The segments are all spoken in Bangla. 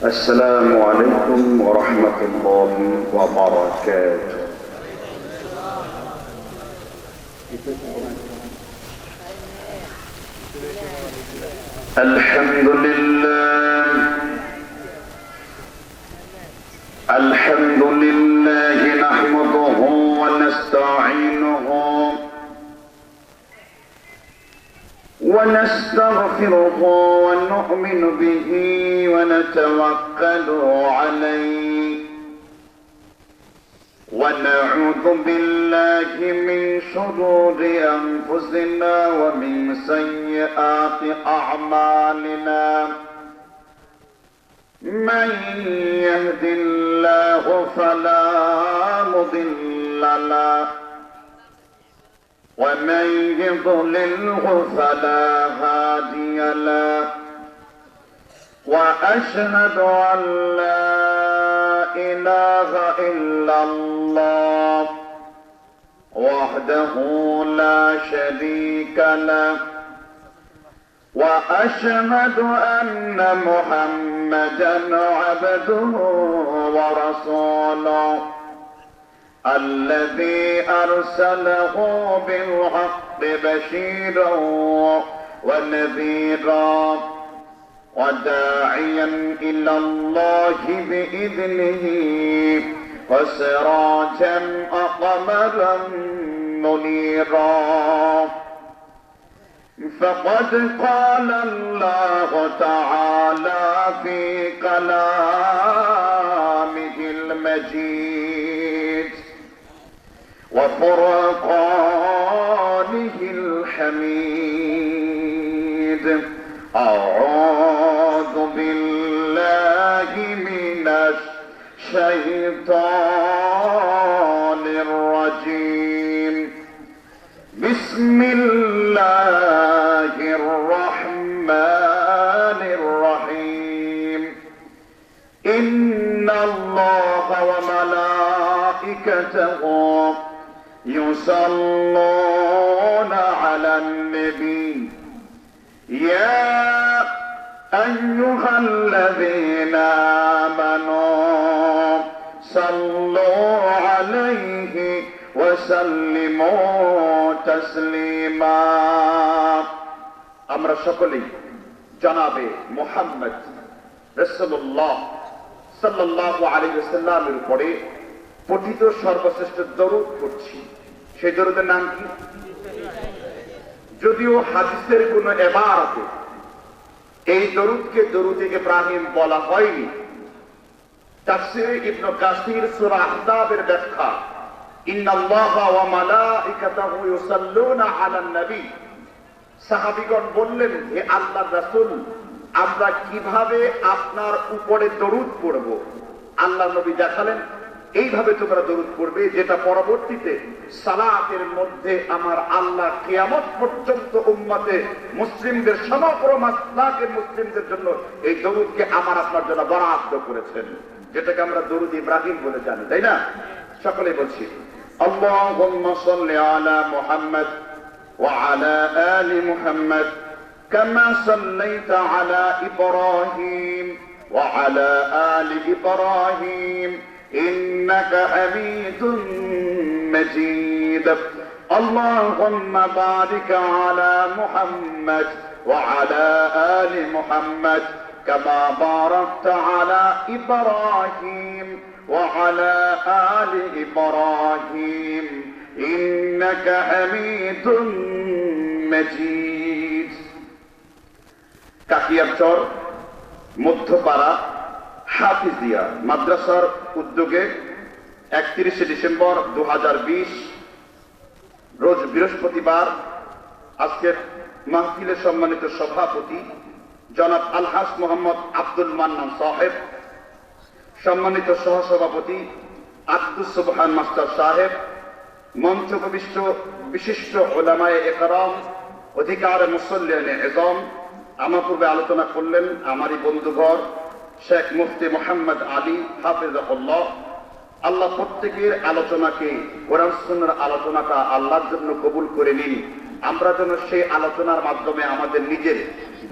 السلام عليكم ورحمة الله وبركاته. الحمد لله نحمده ونستعينه ونستغفره ونؤمن به ونتوكل عليه ونعوذ بالله من شرور أنفسنا ومن سيئات أعمالنا. من يهد الله فلا مضل له ومن يضلله فلا هادي له. وأشهد أن لا إله إلا الله وحده لا شريك له. وأشهد أن محمدا عبده ورسوله الذي أرسله بالحق بشيرا ونذيرا وداعيا إلى الله بإذنه وسراجا وقمرا منيرا. فقد قال الله تعالى في كلامه المجيد وفرقانه الحميد: أعوذ بالله من الشيطان الرجيم. بسم الله الرحمن الرحيم. إن الله وملائكته يصلون على النبي يا أيها الذين آمنوا صلوا عليه وسلموا تسليما. আমরা সকলেই জনাবে মুহাম্মদ রাসূলুল্লাহ সাল্লাল্লাহু আলাইহি ওয়াসাল্লামের উপরে পঠিত সর্বশ্রেষ্ঠ দরুদ পড়ছি। সেই দরুদের নাম কি? যদিও হাদিসের কোন ইবারতে এই দরুদকে দরুদে ইব্রাহিম বলা হয়নি, তাফসীরে ইবনে কাসির সূরা আহজাবের ব্যাখ্যা ইন্নাল্লাহা ওয়া মালাইকাতাহু ইউসাল্লুনা আলান নবী, সাহাবীগণ বললেন, হে আল্লাহর রাসূল, আমরা কিভাবে আপনার উপরে দরুদ পড়ব? আল্লাহর নবী দেখালেন, এইভাবে তোমরা দরুদ পড়বে যেটা পরবর্তীতে সালাতের মধ্যে আমার আল্লাহ কিয়ামত পর্যন্ত উম্মতে মুসলিমদের সমগ্র মাসলাকের মুসলিমদের জন্য এই দরুদকে আমার আপনার জন্য বরাদ্দ করেছেন, যেটাকে আমরা দরুদ ইব্রাহিম বলে জানি, তাই না? সকলে বলছি আল্লাহুম্মা সাল্লি আলা মুহাম্মদ ওয়া আলা আলি মুহাম্মদ কামা সাল্লাইতা আলা ইব্রাহিম ওয়া আলা আলি ইব্রাহিম إنك حميد مجيد. اللهم بارك على محمد وعلى آل محمد كما باركت على إبراهيم وعلى آل إبراهيم إنك حميد مجيد. কাকিয়ারচর মধ্যপাড়া হাফিজিয়া মাদ্রাসার উদ্যোগে 31শে ডিসেম্বর 2020 রোজ বৃহস্পতিবার আজকের মাহফিলের সম্মানিত সভাপতি জনাব আলহাজ মোহাম্মদ আব্দুল মান্নান সাহেব, সম্মানিত সহসভাপতি আব্দুস সুবহান মাস্টার সাহেব, মঞ্চপ্রবিষ্ট বিশিষ্ট উলামায়ে ইকরাম, অধিকার মুসল্লিয়ানে ইজম, আমার পূর্বে আলোচনা করলেন আমারই বন্ধুঘর শেখ মুফতি মোহাম্মদ আলী হাফিজাহুল্লাহ। আল্লাহ প্রত্যেকের আলোচনাকে, কোরআন সুন্নাহর আলোচনাটা আল্লাহর জন্য কবুল করে নিন। আমরা যেন সেই আলোচনার মাধ্যমে আমাদের নিজের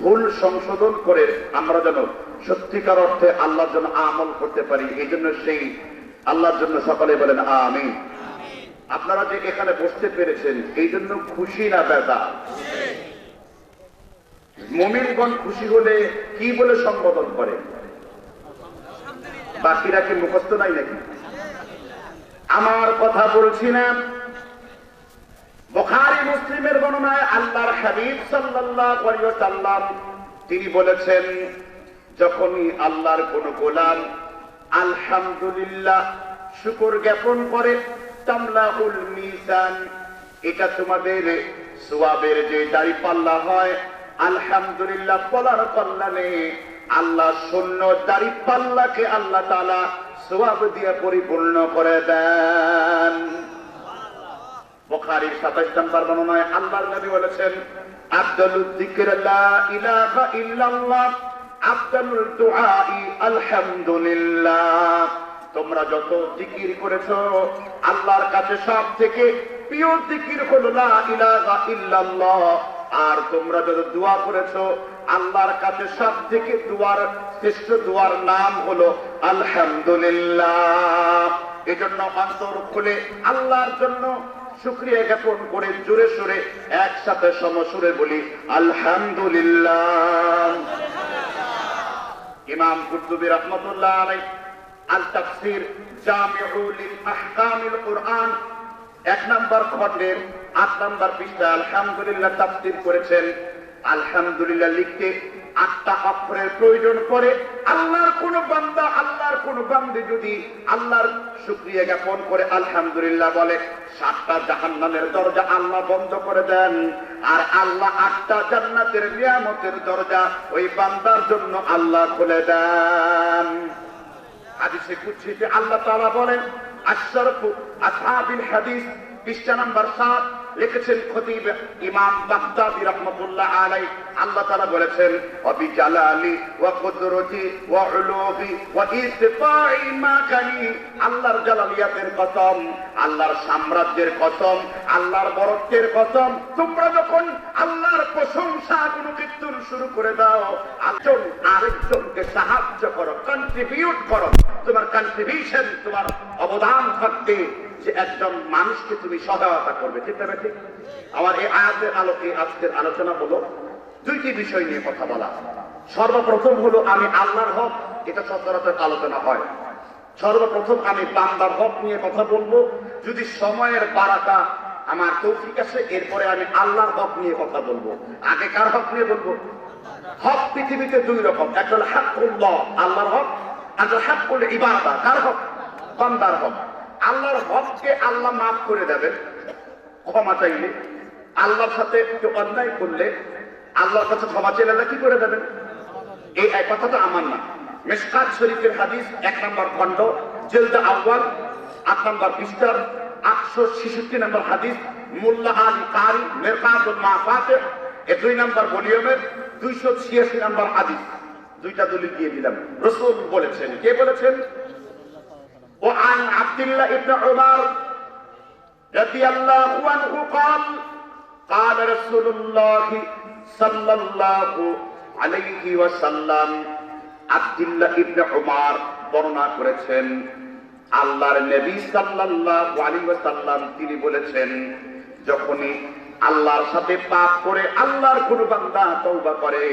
ভুল সংশোধন করে আমরা যেন সত্যিকার অর্থে আল্লাহর জন্য আমল করতে পারি, এই জন্য সেই আল্লাহর জন্য সকলে বলেন আমিন। আপনারা যে এখানে বসতে পেরেছেন এই জন্য খুশি না বেজার? মুমিনগণ খুশি হলে কি বলে সম্বোধন করে? বাকিরা কি মুখস্থ নাই নাকি? আমার কথা বলছি না। বুখারী মুসলিমের বর্ণনায় আল্লাহর হাবিব সাল্লাল্লাহু আলাইহি ওয়াসাল্লাম তিনি বলেছেন, যখনই আল্লাহর কোন গোলাম আলহামদুলিল্লাহ শুকর জ্ঞাপন করে, তামলাউল মিজান, এটা তোমাদের সওয়াবের যে দাঁড়িপাল্লা হয়, আলহামদুলিল্লাহ বলার কল্যাণে আল্লাহ শূন্য দাঁড়িপাল্লাকে আল্লাহ তাআলা সওয়াব দিয়ে পরিপূর্ণ করে দেন। বুখারীর 27 নম্বর বর্ণনায় আল্লাহর নবী বলেছেন, আফদালুয যিকর লা ইলাহা ইল্লাল্লাহ, আফদালুল দুআই আলহামদুলিল্লাহ। তোমরা যত জিকির করেছো আল্লাহর কাছে সব থেকে প্রিয় জিকির হলো লা ইলাহা ইল্লাল্লাহ। আর তোমরা যত দোয়া করেছো আল্লাহর কাছে সব থেকে দোয়ার শ্রেষ্ঠ দোয়ার নাম হলো আলহামদুলিল্লাহ। এজন্য অন্তর খুলে আল্লাহর জন্য শুকরিয়া জ্ঞাপন করে জোরে সোরে একসাথে সমসুরে বলি আলহামদুলিল্লাহ। ইমাম কুরতুবী রাহমাতুল্লাহ আলাইহি আল তাফসীর জামিউ লিল আহকামিল কুরআন 1 নম্বর খণ্ডের 8 নম্বর পৃষ্ঠা আলহামদুলিল্লাহ তাফসীর করেছেন। আলহামদুলিল্লাহ লিখতে 8টা অক্ষরের প্রয়োজন পড়ে। আল্লাহর কোন বান্দা, আল্লাহর কোন বান্দী যদি আল্লাহর শুকরিয়া জ্ঞাপন করে আলহামদুলিল্লাহ বলে, 7টা জাহান্নামের দরজা আল্লাহ বন্ধ করে দেন, আর আল্লাহ 8টা জান্নাতের নিয়ামতের দরজা ওই বান্দার জন্য আল্লাহ খুলে দেন। হাদিসে কুদসিতে আল্লাহ তাআলা বলেন, আশরাফু আসহাবিল হাদিস, পৃষ্ঠা নম্বর 7 লিখেছেন খতিব ইমাম বাগদাদি রাহমাতুল্লাহ আলাইহি। আল্লাহ তাআলা বলেছেন, ওয়াবি জালালি ওয়া কুদরতি ওয়া উলুহি ওয়া ইসতিফাই মাকানি, আল্লাহর জালালিয়াতের কসম, আল্লাহর সাম্রাজ্যের কসম, আল্লাহর বরত্বের কসম, তোমরা যখন আল্লাহর প্রশংসা গুণকীর্তন শুরু করে দাও, একজন আরেকজনকে সাহায্য করো, কন্ট্রিবিউট করো, তোমার কন্ট্রিবিউশন, তোমার অবদান থাকবে যে একজন মানুষকে তুমি সহায়তা করবে। ঠিক না ঠিক? আমার এই আয়াতের আলোকে আজকের আলোচনা হলো 2টি বিষয় নিয়ে কথা বলা। সর্বপ্রথম হলো আমি আল্লাহর হক, এটা সচরাচর আলোচনা হয়। সর্বপ্রথম আমি বান্দার হক নিয়ে কথা বলবো, যদি সময়ের বারাকা আমার তৌফিক আছে এরপরে আমি আল্লাহর হক নিয়ে কথা বলবো। আগে কার হক নিয়ে বলবো? হক পৃথিবীতে 2 রকম, একটা হলো হাক্কুল্লাহ আল্লাহর হক, আর হাক্কুল ইবাদা কার হক? বান্দার হক। আল্লাহর হককে আল্লাহ মাফ করে দেবেন ক্ষমা চাইলে। আল্লাহর সাথে কেউ অন্যায় করলে আল্লাহর কাছে ক্ষমা চাইলে আল্লাহ কি করে দেবেন? এই কথাটা আমার না, মিশকাত শরীফের হাদিস 1 নম্বর খণ্ড জিলদ আউয়াল 8 নম্বর পৃষ্ঠার 866 নম্বর হাদিস, মোল্লা আলী কারি মিরকাতুল মাফাতিহ 2 নম্বর ভলিউমের 286 নম্বর হাদিস। 2টা দলিল দিয়ে দিলাম। রাসূল বলেছেন, কে বলেছেন? وعن عبد الله بن عمر رضي الله عنه قال قال رسول الله صلى الله عليه وسلم, আব্দুল্লাহ ইবনে উমর বর্ণনা করেছেন, আল্লাহর নবী সাল্লাল্লাহু আলাইহি ওয়াসাল্লাম তিনি বলেছেন, যখনই আল্লাহর সাথে পাপ করে আল্লাহর কোন বান্দা তওবা করে,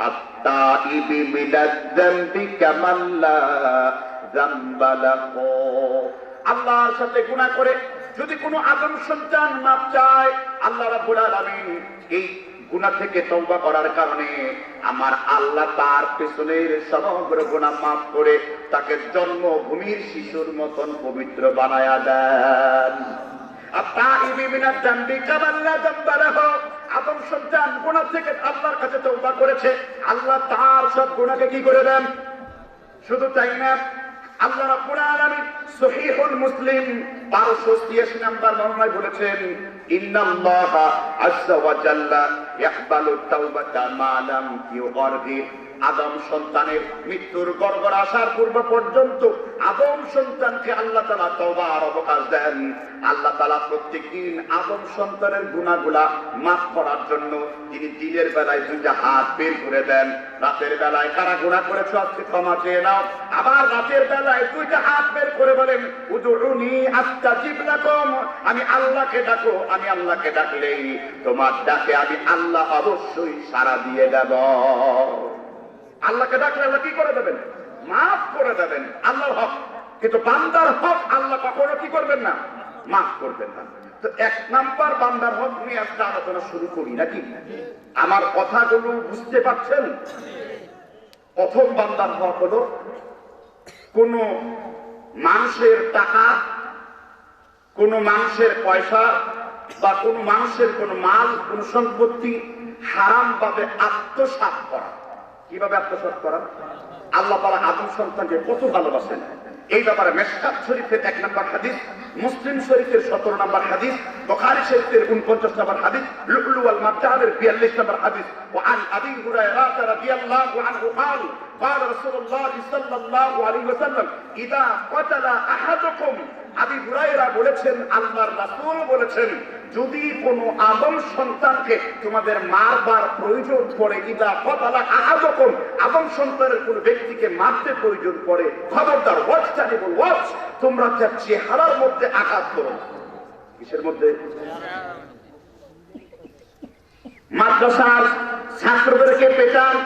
আত-তাইবি মিনাজ যামবি কামাল্লা জামবালাহু, আল্লাহর সাথে গুনাহ করে যদি কোনো আদম সন্তান মাপ চায়, আল্লাহ রাব্বুল আলামিন এই গুনাহ থেকে তওবা করার কারণে আমার আল্লাহ তার পেছনের সমগ্র গুনাহ মাফ করে তাকে জন্মভূমির শিশুর মতন পবিত্র বানায়া দেন। আত-তাইবি মিনাজ যামবি কামাল্লা জামবালাহু, আদম সন্তান গুনাহ থেকে আল্লাহর কাছে তওবা করেছে, আল্লাহ তার সব গুনাহকে কি করে দেন? শুধু তাই না, আল্লাহ রাব্বুল আলামিন সহিহুল মুসলিম 1283 নম্বর বর্ণনায় বলেছেন, ইন্নাল্লাহা আযজা ওয়া জাল্লা ইয়াকবালু তাওবাতা মা লাম ইউগারগির, আদম সন্তানের মৃত্যুর গড়গড় আসার পূর্ব পর্যন্ত আদম সন্তানকে আল্লাহ তাআলা তওবার অবকাশ দেন। আল্লাহ তাআলা প্রত্যেকদিন আদম সন্তানের গুনাহগুলা মাফ করার জন্য তিনি দিনের বেলায় দুইটা হাত বের করে দেন। রাতের বেলায় কারা গুনাহ করেছো আজকে ক্ষমা চেয়ে নাও। আবার রাতের বেলায় দুইটা হাত বের করে বলেন উদউনি আস্তাজিব লাকুম, আমি আল্লাহকে ডাকো, আমি আল্লাহকে ডাকলেই তোমার ডাকে আমি আল্লাহ অবশ্যই সাড়া দিয়ে দেব। আল্লাহকে ডাকলে আল্লাহ কি করে দেবেন? মাফ করে দেবেন, আল্লাহর হক। কিন্তু বান্দার হক আল্লাহ কখনো কি করবেন না? মাফ করবেন না। তো এক নাম্বার বান্দার হক নিয়ে আজকে আলোচনা শুরু করি নাকি? আমার কথাগুলো বুঝতে পারছেন? প্রথম বান্দার হক হলো কোন মানুষের টাকা, কোন মানুষের পয়সা বা কোন মানুষের কোন মাল, কোন সম্পত্তি হারাম ভাবে আত্মসাৎ করা। কিভাবে আত্মসাৎ করা? আল্লাহ তাআলা আদম সন্তানকে কত ভালোবাসেন এই ব্যাপারে মিশকাত শরীফের 1 নম্বর হাদিস, মুসলিম শরীফের 17 নম্বর হাদিস, বুখারী শরীফের 49 নম্বর হাদিস, লু'লু ওয়াল মারজানের 42 নম্বর হাদিস। وعن ابي هريره رضي الله عنه قال قال رسول الله صلى الله عليه وسلم اذا قتل احدكم, আবু হুরায়রা বলেছেন আল্লাহর রাসূল বলেছেন যদি কোনো আদম সন্তানকে তোমাদের মারবার প্রয়োজন পড়ে, ইদা কতালা আহাদুকুম, আদম সন্তানের কোন ব্যক্তিকে মারতে প্রয়োজন পড়ে, খবরদার ওয়াজতানিবুল ওয়াজ, তোমরা তার চেহারার মধ্যে আঘাত করো। কিসের মধ্যে? মাদ্রাসার ছাত্রদেরকে পেটান,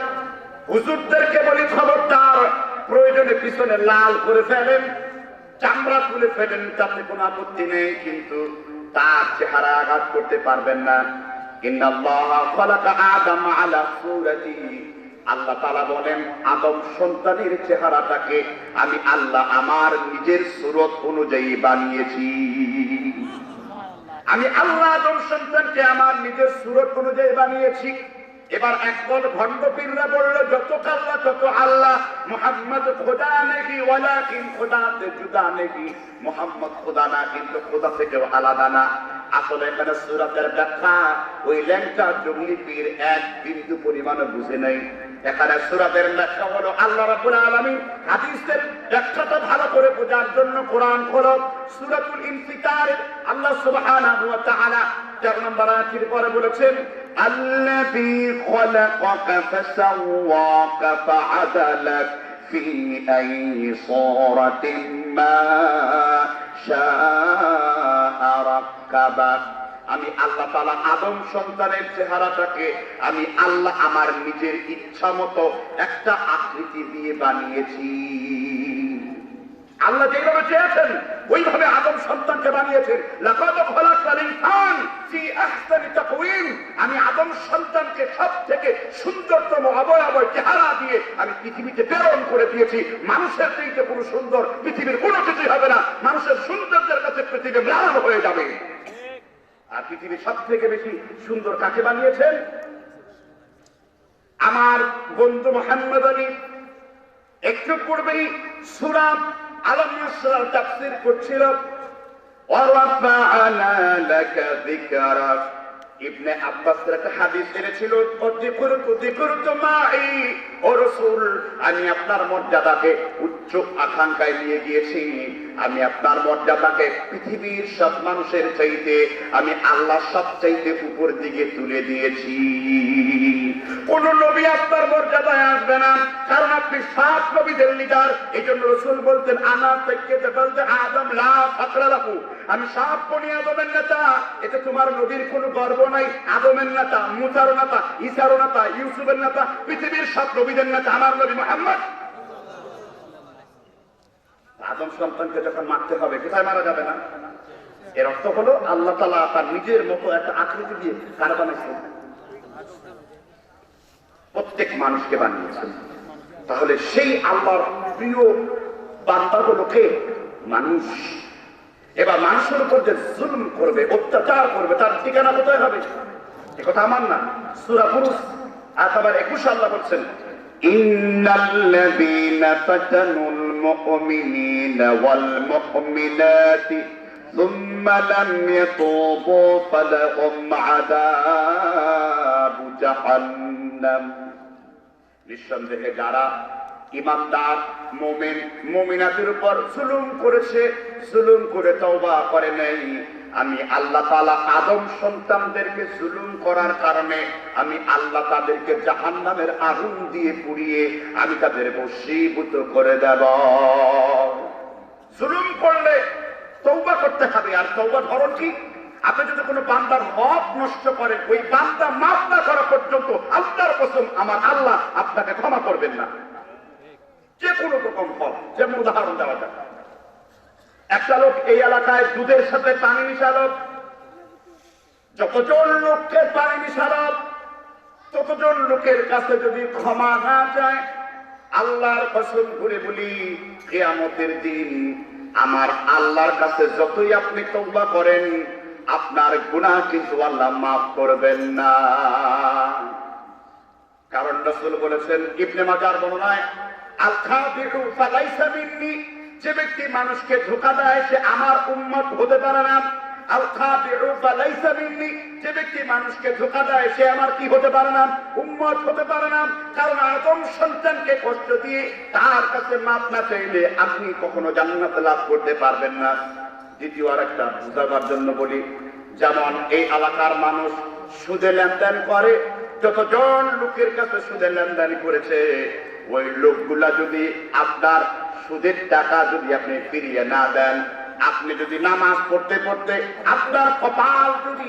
হুজুরদেরকে বলি খবরদার প্রয়োজনে পিছনে লাল করে ফেলেন, চামড়া তুলে ফেলেন, তাতে কোনো আপত্তি নেই, কিন্তু তার চেহারা আঘাত করতে পারবেন না। ইন্নাল্লাহা খালাকা আদম আলা সূরাতিহি, আল্লাহ তাআলা বলেন আদম সন্তানের চেহারাটাকে আমি আল্লাহ আমার নিজের সূরত অনুযায়ী বানিয়েছি। আমি আল্লাহ আদম সন্তানকে আমার নিজের সূরত অনুযায়ী বানিয়েছি। এবার একদল ভণ্ড পীররা বলল যত আল্লাহ তত আল্লাহ, মুহাম্মদ খোদা নেই, ওয়ালাকিন খোদা তে জুদা নেই, মুহাম্মদ খোদা না কিন্তু খোদা থেকেও আলাদা না। আসলে এখানে সূরাতের ব্যাখ্যা ওই ল্যাংটা জঙ্গলি পীর এক বিন্দু পরিমাণ বুঝে নাই। এখানে সূরাতের ব্যাখ্যা হলো আল্লাহ রাব্বুল আলামিন হাদিসের ব্যাখ্যাটা ভালো করে বোঝার জন্য কোরআন খোলো, সূরাতুল ইনফিতার আল্লাহ সুবহানাহু ওয়া তাআলা 4 নম্বর আয়াতের পরে বলেছেন আল্লাযী খালাকাকা ফাসাওয়াকা ফাআদালাক ফি আইয়ি সূরাতিন মা শাআ রাক্কাবাক। আমি আল্লাহ তাআলা আদম সন্তানের চেহারাটাকে আমি আল্লাহ আমার নিজের ইচ্ছা মতো একটা আকৃতি দিয়ে বানিয়েছি। আল্লাহ যেভাবে চেয়েছেন ওইভাবে আদম সন্তানকে বানিয়েছেন। লাকাদ খালাকাল ইনসান ফি আহসানি তাকওয়িম, আমি আদম সন্তানকে সবথেকে সুন্দরতম অবয়ব চেহারা দিয়ে আমি পৃথিবীতে প্রেরণ করে দিয়েছি। মানুষের চাইতে কোনো সুন্দর পৃথিবীর কোনো কিছুই হবে না। মানুষের সৌন্দর্যের কাছে পৃথিবী ম্লান হয়ে যাবে। আর পৃথিবীর সব থেকে বেশি সুন্দর কাকে বানিয়েছেন? আমার বন্ধু মুহাম্মদ আলী একটু পূর্বেই সূরা আল নাসর তাফসীর করছিল। ওয়ারাফা'না লাকা যিকরাক, ইবনে আব্বাসের একটা হাদিস এনেছিল যিকরতু মাই, ও রাসূল আমি আপনার মর্যাদাকে উচ্চ আকাঙ্ক্ষায় নিয়ে গিয়েছি, আমি আপনার মর্যাদাকে পৃথিবীর সব মানুষের চাইতে আমি আল্লাহ সবচাইতে উপর দিকে তুলে দিয়েছি। কোন নবী আপনার মর্যাদায় আসবে না, কারণ আপনি 7 নবীদের লিডার। এই জন্য রাসূল বলতেন আনা তাক্কিতে বলতে আদম লা ফাকরা লাহু, আমি 7 বনি আদমের নেতা, এতে তোমার নবীর কোনো গর্ব নাই। আদমের নেতা, মুসার নেতা, ঈসার নেতা, ইউসুফের নেতা, পৃথিবীর সব নবীদের নেতা আমার নবী মুহাম্মদ। আদম সন্তানকে যখন মারতে হবে কোথায় মারা যাবে না? এর অর্থ হলো আল্লাহ তাআলা তার নিজের মতো একটা আকৃতি দিয়ে কার বানিয়েছেন? প্রত্যেক মানুষকে বানিয়েছেন। তাহলে সেই আল্লাহর প্রিয় বান্দা হলো কে? মানুষ। এবার মানুষের উপর যে জুলম করবে, অত্যাচার করবে, তার ঠিকানা কোথায় হবে? এ কথা আমার না, সূরা ফুরুস আয়াত নম্বর 21 আল্লাহ বলছেন ইন্নাল্লাযীনা ফাতানুল মুমিনিনা ওয়াল মুমিনাতি সুম্মা লাম ইয়াতুবু ফালাহুম আযাবু জাহান্নাম। নিঃসন্দেহে যারা ইমানদার মুমিন মুমিনাতের উপর জুলুম করেছে, জুলুম করে তওবা করে নাই, আমি আল্লাহ তাআলা আদম সন্তানদেরকে জুলুম করার কারণে আমি আল্লাহ তাদেরকে জাহান্নামের আগুন দিয়ে পুড়িয়ে আমি তাদের বশীভূত করে দেব। জুলুম করলে তওবা করতে হবে। আর তওবার ধরন কি? আপনি যদি কোনো বান্দার হক নষ্ট করেন, ওই বান্দা মাফ না করা পর্যন্ত আল্লাহর কসম আমার আল্লাহ আপনাকে ক্ষমা করবেন না, যে কোনো রকম হক। যেমন উদাহরণ দেওয়া যাক, একটা লোক এই এলাকায় দুধের সাথে পানি মিশালো, যতজন লোককে পানি মিশালো ততজন লোকের কাছে যদি ক্ষমা না চায়, আল্লাহর কসম করে বলি কিয়ামতের দিন আমার আল্লাহর কাছে যতই আপনি তওবা করেন আপনার গুনাহ কিন্তু আল্লাহ মাফ করবেন না। কারণ রাসূল বলেছেন ইবনে মাজার বর্ণনায়, আল খাবিরু ফালাইসা মিন্নি, যে ব্যক্তি মানুষকে ধোঁকা দেয় সে আমার উম্মত হতে পারে না। আল খাবিরু ফালাইসা মিন্নি, যে ব্যক্তি মানুষকে ধোঁকা দেয় সে আমার কি হতে পারে না? উম্মত হতে পারে না। কারণ আদম সন্তানকে কষ্ট দিয়ে তার কাছে মাপ না চাইলে আপনি কখনো জান্নাত লাভ করতে পারবেন না। দ্বিতীয় আরেকটা বুঝাবার জন্য বলি, যেমন এই এলাকার মানুষ সুদে লেনদেন করে, যতজন লোকের কাছে সুদে লেনদেন করেছে ওই লোকগুলা যদি আপনার সুদের টাকা যদি আপনি ফিরিয়ে না দেন, আপনি যদি নামাজ পড়তে পড়তে আপনার কপাল যদি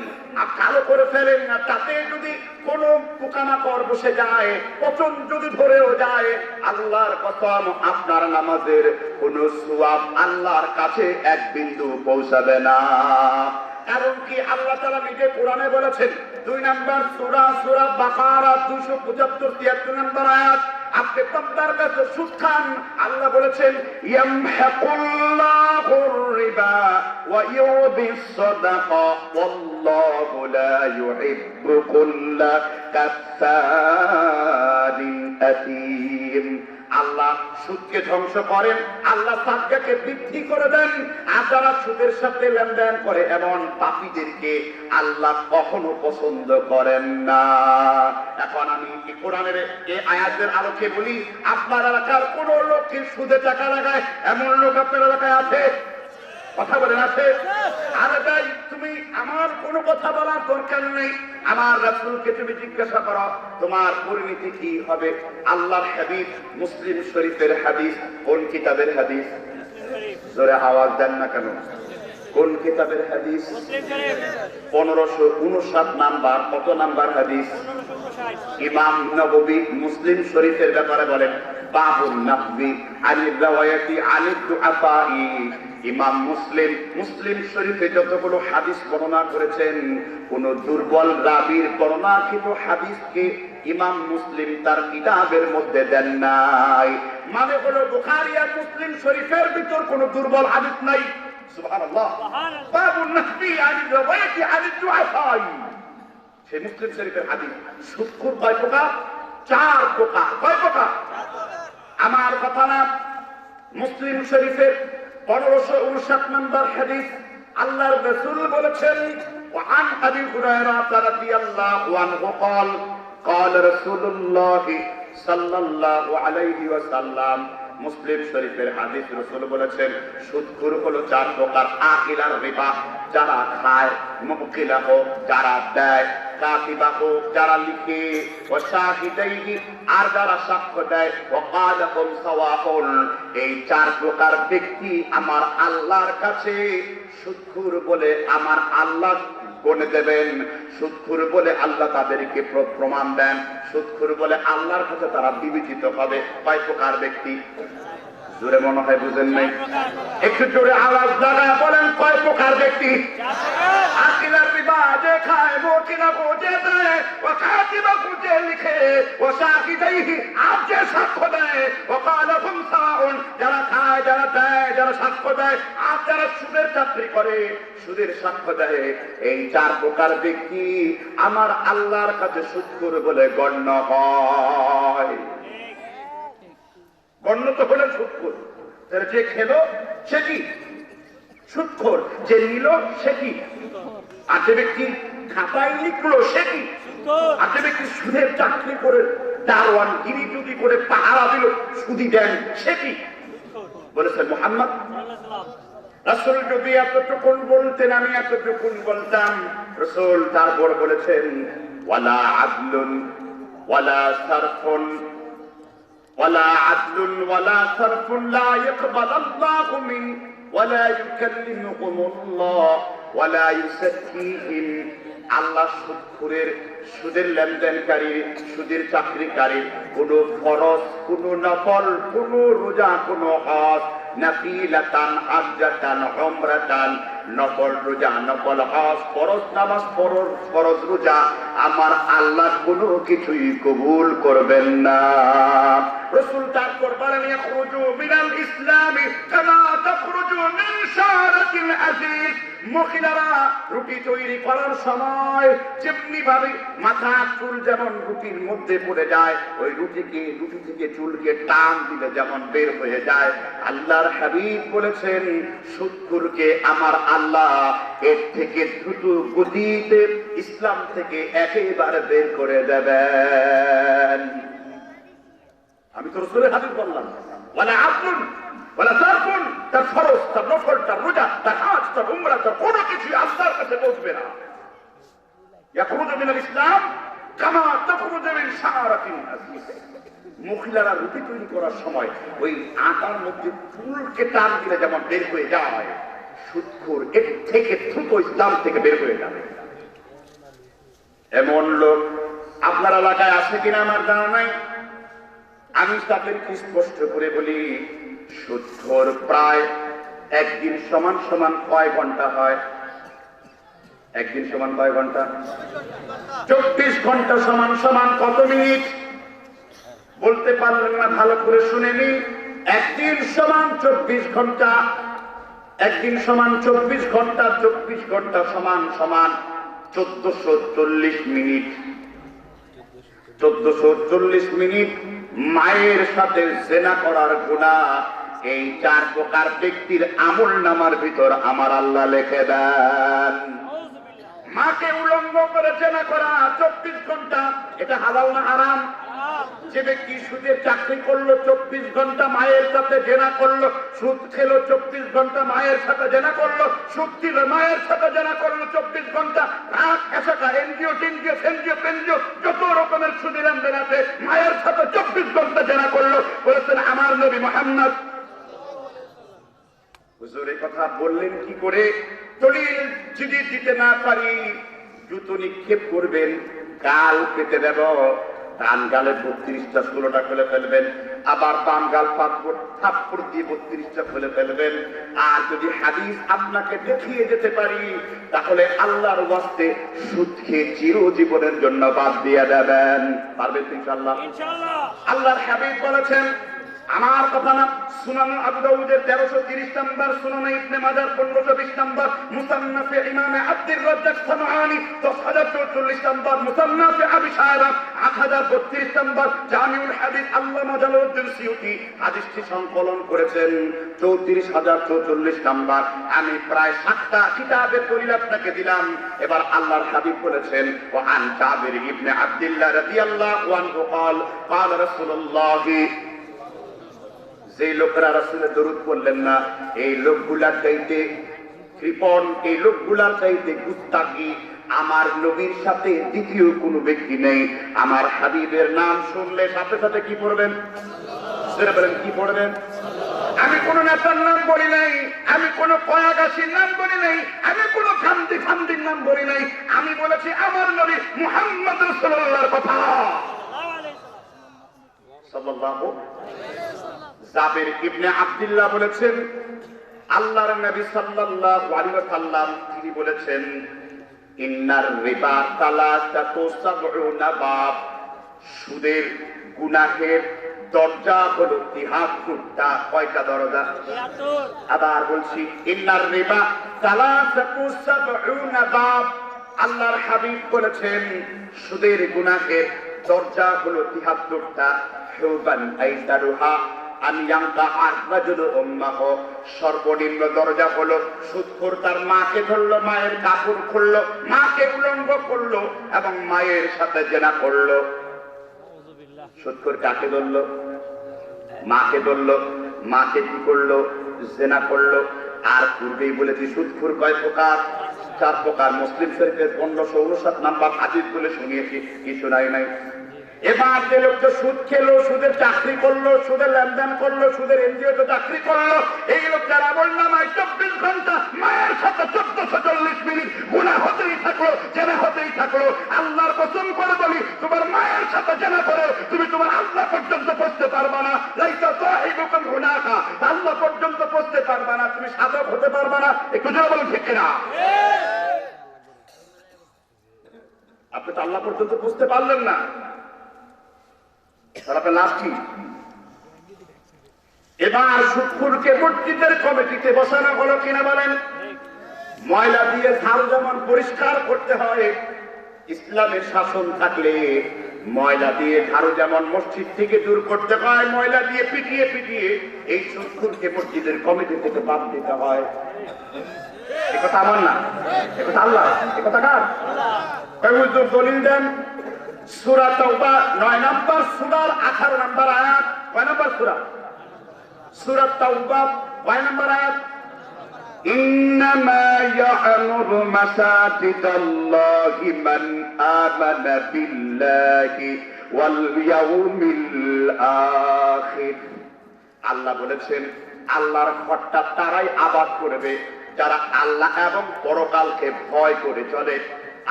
কালো করে ফেলেন না, তাতে যদি কোনো পোকামাকড় বসে যায়, পচন যদি ধরেও যায়, আল্লাহর কসম আপনার নামাজের কোনো সওয়াব আল্লাহর কাছে এক বিন্দু পৌঁছাবে না। কারণ কি আল্লাহ তাআলা নিজে কোরআনে বলেছেন, 2 নম্বর সূরা বাকারা 275-73 নম্বর আয়াত, আপনি বান্দার কাছে সুদ খান, আল্লাহ বলেছেন ইয়ামহাকুল্লাহুর রিবা ওয়া ইউরবিস সাদাকা ওয়াল্লাহু লা ইউহিব্বু কুল্লা কাফফারিন আতীম। আল্লাহ সুদকে ধ্বংস করেন, আল্লাহ সাদকাকে বৃদ্ধি করে দেন। আর যারা সুদের সাথে লেনদেন করে এমন পাপীদেরকে আল্লাহ কখনো পছন্দ করেন না। এখন আমি কোরআনের এই আয়াতের আলোকে বলি, আপনার এলাকার কোন লোক কি সুদে টাকা লাগায় এমন লোক আপনার এলাকায় আছে? কথা বলেন আছে? আরে ভাই, তুমি আমার কোনো কথা বলার দরকার নেই, আমার রাসূলকে তুমি জিজ্ঞাসা করো তোমার পরিণতি কি হবে। আল্লাহর হাবিব মুসলিম শরীফের হাদিস, কোন কিতাবের হাদিস? জোরে আওয়াজ দেন না কেন? কোন কিতাবের হাদিস? 1559 নাম্বার। কত নাম্বার হাদিস? ইমাম নববী মুসলিম শরীফের ব্যাপারে বলেন, বাবুন নাহবি আনির রাওয়ায়াতি আনিদ দুআফাই। ইমাম মুসলিম শরীফে যতগুলো হাদিস বর্ণনা করেছেন, কোন দুর্বল রাবীর বর্ণনাকৃত হাদিসকে ইমাম মুসলিম তার কিতাবের মধ্যে দেন নাই। মানে হলো বুখারী আর মুসলিম শরীফের ভিতর কোন দুর্বল হাদিস নাই। সুবহানাল্লাহ। বাবুন নাহবি আনির রাওয়ায়াতি আনিদ দুআফাই, সেই মুসলিম শরীফের হাদিস। সুদখোর কয় প্রকার? 4 প্রকার। কয় প্রকার? আমার কথা না, মুসলিম শরীফের 1559 নম্বর হাদিস, আল্লাহর রাসূল বলেছেন, وعن ابي هريره رضي الله عنه قال قال رسول الله صلى الله عليه وسلم। মুসলিম শরীফের হাদিস, রাসূল বলেছেন সুদখোর হলো 4 প্রকার। আকিলার রিবা, যারা খায়, মুকিলা হোক যারা দেয়, কাতিবা হোক যারা লিখে, ওয়া শাহিদাইহি আর যারা সাক্ষ্য দেয়, ওয়া কালাকুম সাওয়াউন। এই 4 প্রকার ব্যক্তি আমার আল্লাহর কাছে সুদখোর বলে আমার আল্লাহ গণে দেবেন। সুদখোর বলে আল্লাহ তাদেরকে প্রমাণ দেন, সুদখোর বলে আল্লাহর কাছে তারা বিবেচিত হবে। কয় প্রকার ব্যক্তি? জোরে মনে হয় বুঝেন নাই, একটু জোরে আওয়াজ লাগায় বলেন, কয় প্রকার ব্যক্তি? আকিলার রিবা, যে খায়, মুকিলা যে দেয়, ও কাতিবা যে লিখে, ও শাহিদাইহি আর যে সাক্ষ্য দেয়, ও কালাকুম সাওয়াউন যারা খায়, যারা দেয়, যারা সাক্ষ্য দেয়, আর যারা সুদের চাকরি করে, সুদের সাক্ষ্য দেয়, এই 4 প্রকার ব্যক্তি আমার আল্লাহর কাছে সুদখোর বলে গণ্য হয়। গণ্য তো হলেন সুদখোর। যে খেলো সে কি? সুদখোর। যে নিল সে কি? আর যে ব্যক্তি খাতায় লিখলো সে কি? আর যে ব্যক্তি সুদের চাকরি করে দারোয়ানগিরি যদি করে পাহারা দিল, সুদি দেন, সে কি বলেছেন মুহাম্মদ রাসূল যদি এতটুকুন বলতেন, আমি এতটুকুন বলতাম। রাসূল তারপর বলেছেন ওয়ালা আদলুন ওয়ালা সারফুন ওয়ালা আদলুন ওয়ালা সারফুন লা ইয়াকবালুল্লাহু মিন ওয়ালা ইউকাল্লিমুহুমুল্লাহ ওয়ালা ইউসাক্কিহিম। আল্লাহ সুদখোরের, সুদের লেনদেনকারী, সুদের চাকরিকারী কোন ফরজ, কোন নফল, কোন রোজা, কোন হজ, নাফিলাতান, হাজ্জাতান, উমরাতান, নফল রোজা, নফল হজ, ফরজ নামাজ, ফরজ রোজা আমার আল্লাহ কোনো কিছুই কবুল করবেন না। রাসূল তারপর বলেন ইয়াখরুজু মিনাল ইসলামি কামা তাখরুজু মিন শারাতিল আজিজ। মহিলারা রুটি তৈরি করার সময় যেমনি ভাবে মাথা চুল যেমন রুটির মধ্যে পড়ে যায়, ওই রুটি থেকে চুলকে টান দিলে যেমন বের হয়ে যায়, আল্লাহর হাবিব বলেছেন সুদখোরকে আমার আল্লাহ এর থেকে দ্রুত গতিতে ইসলাম থেকে একেবারে বের করে দেবেন। আমি তো রাসূলের হাদিস বললাম, ওয়ালা আদলুন ওয়ালা সারফুন, তার ফরজ, তার নফল, তার রোজা, তার হজ, তার উমরা, তার কোনো কিছু আল্লাহর কাছে পৌঁছবে না। ইয়াখরুজু মিনাল ইসলাম কামা তাখরুজু মিন শারাতিল আজিজ। মহিলারা রুটি তৈরি করার সময় ওই আটার মধ্যে চুলকে টান দিলে যেমন বের হয়ে যায়, সুদখোর এর থেকে দ্রুত ইসলাম থেকে বের হয়ে যাবে। এমন লোক আপনার এলাকায় আছে কিনা আমার জানা নাই। আমি তাদেরকে স্পষ্ট করে বলি, সুদখোর প্রায় একদিন সমান সমান কয় ঘন্টা হয়? একদিন সমান কয় ঘন্টা? 24 ঘন্টা সমান সমান কত মিনিট? বলতে পারলেন না? ভালো করে শুনে নিন। একদিন সমান 24 ঘন্টা, একদিন সমান 24 ঘন্টা, 24 ঘন্টা সমান সমান 1440 মিনিট। 1440 মিনিট মায়ের সাথে জিনা করার গুনাহ এই 4 প্রকার ব্যক্তির আমল নামার ভিতর আমার আল্লাহ লিখে দেন। মাকে উলঙ্গ করে জিনা করা 24 ঘন্টা, এটা হালাল না হারাম? যে ব্যক্তি সুদের চাকরি করলো 24 ঘন্টা মায়ের সাথে জেনা করলো, সুদ খেলো 24 ঘন্টা মায়ের সাথে জেনা করলো, সুদ দিল মায়ের সাথে জেনা করলো 24 ঘন্টা, রাত এসকা এনজিও টেনজিও ফেনজিও পেনজিও যত রকমের সুদের লেনদেন আছে মায়ের সাথে 24 ঘন্টা জেনা করলো। বলেছেন আমার নবী মুহাম্মদ। হুজুর এই কথা বললেন কি করে? দলিল যদি দিতে না পারি জুতো নিক্ষেপ করবেন, গাল কেটে দেব। ডান গালে 32টা 16টা খুলে ফেলবেন, আবার বাম গাল থাপ্পড় দিয়ে 32টা খুলে ফেলবেন। আর যদি হাদিস আপনাকে দেখিয়ে যেতে পারি তাহলে আল্লাহর ওয়াস্তে সুদ খেয়ে চিরজীবনের জন্য বাদ দিয়ে দেবেন। পারবেন ইনশাআল্লাহ? আল্লাহর হাবিব বলেছেন, আমার কথা না, সুনান আবু দাউদের 1330 নম্বর, সুনান ইবনে মাজাহ 1520 নম্বর, মুসান্নাফ ইমাম আব্দুর রাজ্জাক সামাআনি 10044 নম্বর, মুসান্নাফ আবি শায়বা 8032 নম্বর, জামিউল হাদিস আল্লামা জালালউদ্দিন সিয়ুতি হাদিসটি সংকলন করেছেন 34044 নম্বর। আমি প্রায় 7টা কিতাবের দলিল আপনাকে দিলাম। এবার আল্লাহর হাবিব বলেছেন, ওয়া আন জাবির ইবনে আব্দুল্লাহ রাদিয়াল্লাহু আনহু قال قال رسول الله। যে লোকেরা রাসূলের দরুদ পড়লেন না, এই লোকগুলার চাইতে কৃপণ, এই লোকগুলার চাইতে গুস্তাখী আমার নবীর সাথে দ্বিতীয় কোনো ব্যক্তি নেই। আমার হাবিবের নাম শুনলে সাথে সাথে কি পড়বেন? সেটা বলেন, কি পড়বেন? আমি কোন নেতার নাম বলি নাই, আমি কোন কয়াগাছির নাম বলি নাই, আমি কোন খান্দির নাম বলি নাই। আমি বলেছি আমার নবী মুহাম্মদ রাসূলুল্লাহর কথা সাল্লাল্লাহু। জাবির ইবনে আব্দুল্লাহ বলেছেন, আল্লাহর নবী সাল্লাল্লাহু আলাইহি ওয়াসাল্লাম তিনি বলেছেন, ইন্নার রিবা সালাসাতু সাবউনা বাব। সুদের গুনাহের দরজা হলো 73টা। কয়টা দরজা? 73। আবার বলছি, ইন্নার রিবা সালাসাতু সাবউনা বাব। আল্লাহর হাবিব বলেছেন সুদের গুনাহের দরজা হলো 73টা। হুবান আইসারুহা সর্বনিম্ন দরজা হলো সুদখোর তার মাকে ধরলো, মায়ের কাপড় খুললো, মাকে উলঙ্গ করলো এবং মায়ের সাথে জেনা করলো। সুদখোর কাকে ধরলো? মাকে ধরলো। মাকে কি করলো? জেনা করলো। আর পূর্বেই বলেছি সুদখোর কয় প্রকার? 4 প্রকার। মুসলিম শরীফের 1559 নাম্বার হাদিস বলে শুনিয়েছি, কি শোনাই নাই? এবার যে লোকটা সুদ খেলো, সুদের চাকরি করলো, সুদের লেনদেন করলো, সুদের এনজিওতে চাকরি করলো, এই লোকটার আমল নামায় 24 ঘন্টা মায়ের সাথে 1440 মিনিট গুনাহ হতেই থাকলো, জেনা হতেই থাকলো। আল্লাহর কসম করে বলি, তোমার মায়ের সাথে জেনা করে তুমি তোমার আল্লাহ পর্যন্ত পৌঁছতে পারবা না। লাইসা সাহিবুকুম হুনাকা, আল্লাহ পর্যন্ত পৌঁছতে পারবা না, তুমি সাধক হতে পারবা না। একটু জোরে বলুন ঠিক কিনা? আপনি তো আল্লাহ পর্যন্ত পৌঁছতে পারলেন না, এবার সুদখোরকে মসজিদের কমিটিতে বসানো হলো কিনা বলেন? ময়লা দিয়ে ঝাড়ু যেমন পরিষ্কার করতে হয়, ইসলামের শাসন থাকলে ময়লা দিয়ে ঝাড়ু যেমন মসজিদ থেকে দূর করতে হয়, ময়লা দিয়ে পিটিয়ে পিটিয়ে এই সুদখোরকে মসজিদের কমিটি থেকে বাদ দিতে হয়। একথা আমার না, একথা আল্লাহ। একথা কার? দলিল দেন। সূরা তাওবা 9 নম্বর সূরার 18 নম্বর আয়াত। কয় নম্বর সূরা? সূরা তাওবা 9 নম্বর আয়াত। ইন্নামা ইয়া'মুরু মাসাজিদাল্লাহি মান আমানা বিল্লাহি ওয়াল ইয়াউমিল আখির। আল্লাহ বলেছেন, আল্লাহর ঘরটা তারাই আবাদ করবে যারা আল্লাহ এবং পরকালকে ভয় করে চলে।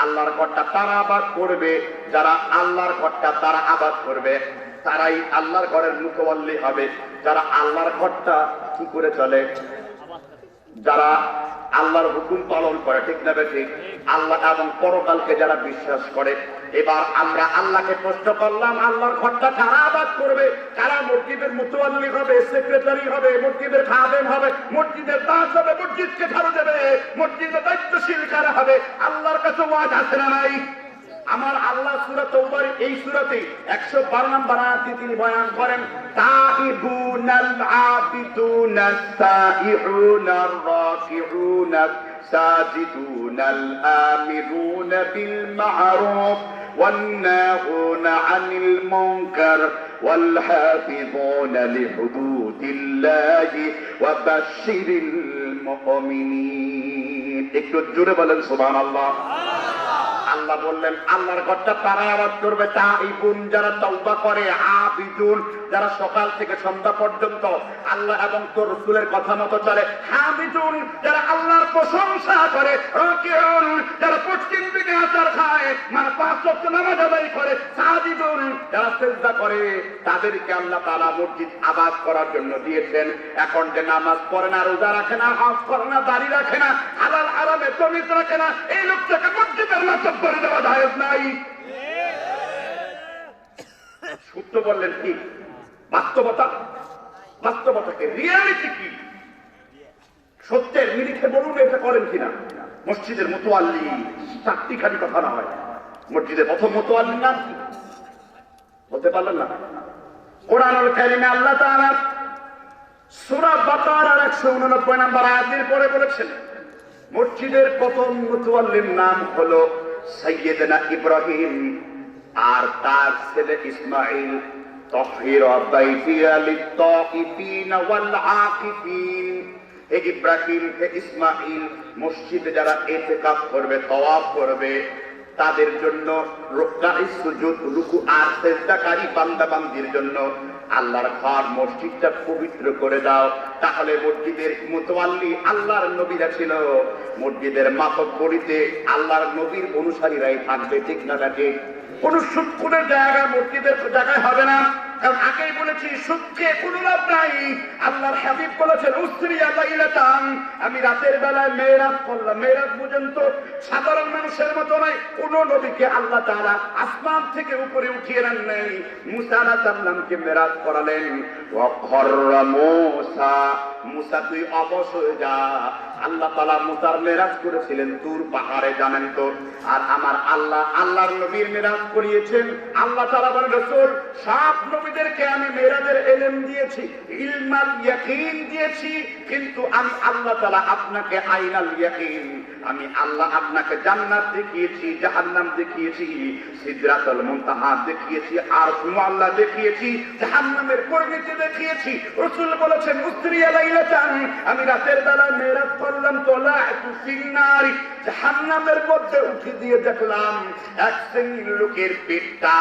আল্লাহর ঘরটা তারা আবাদ করবে যারা আল্লাহর ঘরটা তারা আবাদ করবে, তারাই আল্লাহর ঘরের মুতাওয়াল্লি হবে। যারা আল্লাহর ঘরটা কি করে চলে? যারা আল্লাহর হুকুম পালন করে, ঠিক না ঠিক? আল্লাহ এবং পরকালকে যারা বিশ্বাস করে। এবার আমরা আল্লাহকে প্রশ্ন করলাম, আল্লাহর ঘরটা কারা আবাদ করবে? কারা মসজিদের মুতাওয়াল্লি হবে, সেক্রেটারি হবে, মসজিদের খাদেম হবে, মসজিদের দাস হবে, মসজিদকে ঝাড়ু দেবে, মসজিদের দায়িত্বশীল কারা হবে? আল্লাহর কাছে ওয়াজ আছে না নাই? আমার আল্লাহ সূরা তাওবার এই সূরাতে 112 নম্বর আয়াতে তিনি বয়ান করেন, তাইবুনাল আবিদুনাস সাইহুনার রাকিউনাস সাজিদুনাল আমিরুনা বিল মা'রুফ ওয়ান নাহুনা আনিল মুনকার ওয়াল হাফিযুনা লিহুদুদিল্লাহি ওয়া বাশশিরিল মুমিনিন। একটু জোরে বলেন সুবহানাল্লাহ। আল্লাহ বললেন আল্লাহর ঘরটা তারা আবাদ করবে, তাইবুন যারা তওবা করে, আবিদুন যারা সকাল থেকে সন্ধ্যা পর্যন্ত আল্লাহ এবং তোর রাসূলের কথা মতো চলে, হামিদুন যারা আল্লাহর প্রশংসা করে, রাকিউন যারা পশ্চিম দিকে আচার খায়, মানে 5 ওয়াক্ত নামাজ আদায় করে, সাজিদুন যারা সিজদা করে, তাদেরকে আল্লাহ তাআলা মসজিদ আবাদ করার জন্য দিয়েছেন। এখন যে নামাজ পড়ে না, রোজা রাখে না, হজ করে না, দাড়ি রাখে না, হালাল হারামে তমিজ রাখে না, এই লোকটাকে মসজিদের মাসব করে দেওয়া জায়েজ নাই। সত্য বললেন কি? বাস্তবতা, বাস্তবতাকে রিয়ালিটি কি? সত্যের নিরিখে বলুন এটা করেন কিনা? মসজিদের মুতাওয়াল্লি 4টি খালি কথা না হয়। মসজিদের প্রথম মুতাওয়াল্লির নাম কি বলতে পারলেন না? কোরআনুল কারীমে আল্লাহ তাআলা সূরা বাকারার 189 নম্বর আয়াতের পরে বলেছেন, মসজিদের প্রথম মুতাওয়াল্লির নাম হলো সাইয়েদনা ইব্রাহিম আর তার ছেলে ইসমাঈল। তাহির বাইতিয়া লিত-তাইফিন ওয়াল আকিফিন। হে ইব্রাহিম, হে ইসমাঈল, মসজিদে যারা ইতিকাফ করবে, তাওয়াফ করবে, তাদের জন্য রুকআ সুজুদ, রুকু আর সিজদাকারী বান্দা বান্দির জন্য আল্লাহর ঘর মসজিদটা পবিত্র করে দাও। তাহলে মসজিদের মুতাওয়াল্লি আল্লাহর নবীরা ছিল, মসজিদের মাতব্বরিতে আল্লাহর নবীর অনুসারীরাই থাকবে, ঠিক না? ঠিক। কোন সুদখোরের জায়গা মসজিদের জায়গায় হবে না। কারণ আগেই বলেছি, সুদকে কোনো লাভ নাই। আল্লাহর হাবিব বলেছেন, উসরিয়া লাইলাতান, আমি রাতের বেলায় মেরাজ করলাম। মেরাজ বুঝেন তো, সাধারণ মানুষের মতো নয়। কোন নবীকে আল্লাহ তাআলা আসমান থেকে উপরে উঠিয়ে নেন নাই। মুসা আলাইহিস সালামকে মেরাজ করালেন। ওয়া খররা মুসা মুসা তুই অবশ হয়ে যা। আল্লাহ তাআলা মুসার মেরাজ করেছিলেন তুর পাহাড়ে, জানেন তো। আর আমার আল্লাহ আল্লাহর নবীর মেরাজ করিয়েছেন। আল্লাহ তাআলা বলেন, রাসূল সব নবীদেরকে আমি মেরাজের ইলম দিয়েছি, ইলমাল ইয়াকিন দিয়েছি, কিন্তু আমি আল্লাহ তাআলা আপনাকে আইনাল ইয়াকিন, আমি আল্লাহ আপনাকে জান্নাত দেখিয়েছি, জাহান্নাম দেখিয়েছি, সিদরাতুল মুনতাহা দেখিয়েছি, আরশ মুআল্লা দেখিয়েছি, জাহান্নামের পরিণতি দেখিয়েছি। রাসূল বলেছেন উসরিয়া লাইলাতান, আমি রাতের বেলা মেরাজ করলাম, তোলাতু ফিন্নারি, জাহান্নামের মধ্যে উঠে দিয়ে দেখলাম এক শ্রেণীর লোকের পেটটা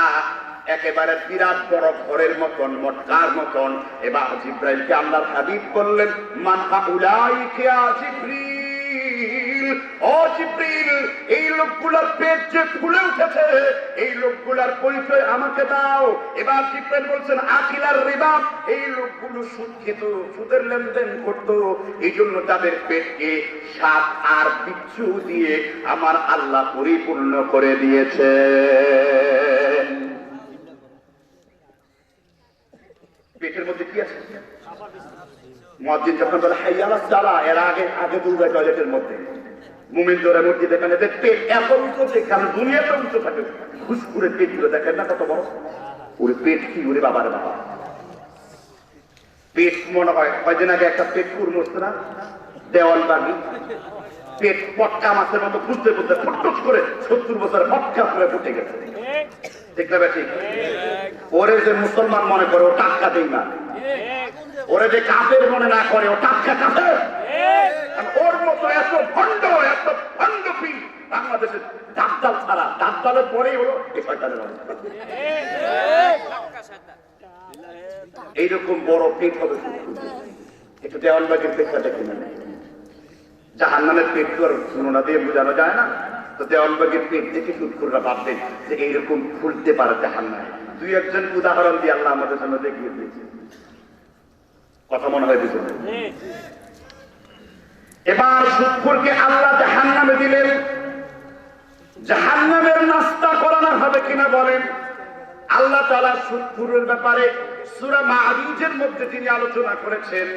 একেবারে বিরাট বড় ঘরের মতন, মটকার মতন। এবার জিব্রাইলকে আল্লাহর হাবিব বললেন, মান হাউলাইকা জিবরিল, ও জিবরিল, এই লোকগুলোর পেট যে ফুলে উঠেছে, এই লোকগুলোর পরিচয় আমাকে দাও। এবার জিবরাইল বলছেন, আকিলার রিবা, এই লোকগুলো সুদ খেত, সুদের লেনদেন করত, এই জন্য তাদের পেটকে সাপ আর বিচ্ছু দিয়ে আমার আল্লাহ পরিপূর্ণ করে দিয়েছে। পেটের মধ্যে কি আছে? মুয়াজ্জিন যখন বলে হাইয়া আলাস সালাহ, এর আগে দৌড়ায় টয়লেটের মধ্যে। মুমিন দৌড়ে মসজিদ, এখানে পেট এত উঁচু, কারণ দুনিয়াতে উঁচু থাকে, ঘুষখুরে পেট গুলো দেখেন না কত বড়। ওরে পেট কি, ওরে বাবারে বাবা, পেট মনে হয় কয়দিন আগে একটা পেট কুর মরছে না দেওয়াল বাগি, পেট পটকা মাছের মতো বুঝতে বুঝতে ফটফট করে 70 বছরে ফটকা করে ফুটে গেছে। ঠিক না ঠিক? ওরে যে মুসলমান মনে করে ও টাটকা দেই না, ওরে যে কাফের মনে না করে ও টাটকা কাফের। ওর মতো এত ভণ্ড পীর বাংলাদেশের দাঁতদাল ছাড়া, দাঁতদালের পরেই হলো এই শয়তানের অবস্থা। এইরকম বড় পেট হবে একটু দেওয়ালবাগের পেটটা দেখে নেবে। জাহান্নামের পেট তো আর তুলনা দিয়ে বোঝানো যায় না। তো দেওয়ালবাগের পেট দেখে সুদখোররা ভাববেন যে এইরকম ফুলতে পারে জাহান্নামে। দুই একজন উদাহরণ দিয়ে আল্লাহ আমাদের জন্য দেখিয়ে দিয়েছে। কথা মনে হয় বুঝলেন? এবার সুদখোরকে আল্লাহ জাহান্নামে দিলেন। জাহান্নামের নাস্তা করানো হবে কিনা বলেন? আল্লাহ তাআলা সুদখোরের ব্যাপারে সূরা মাআরিজের মধ্যে তিনি আলোচনা করেছেন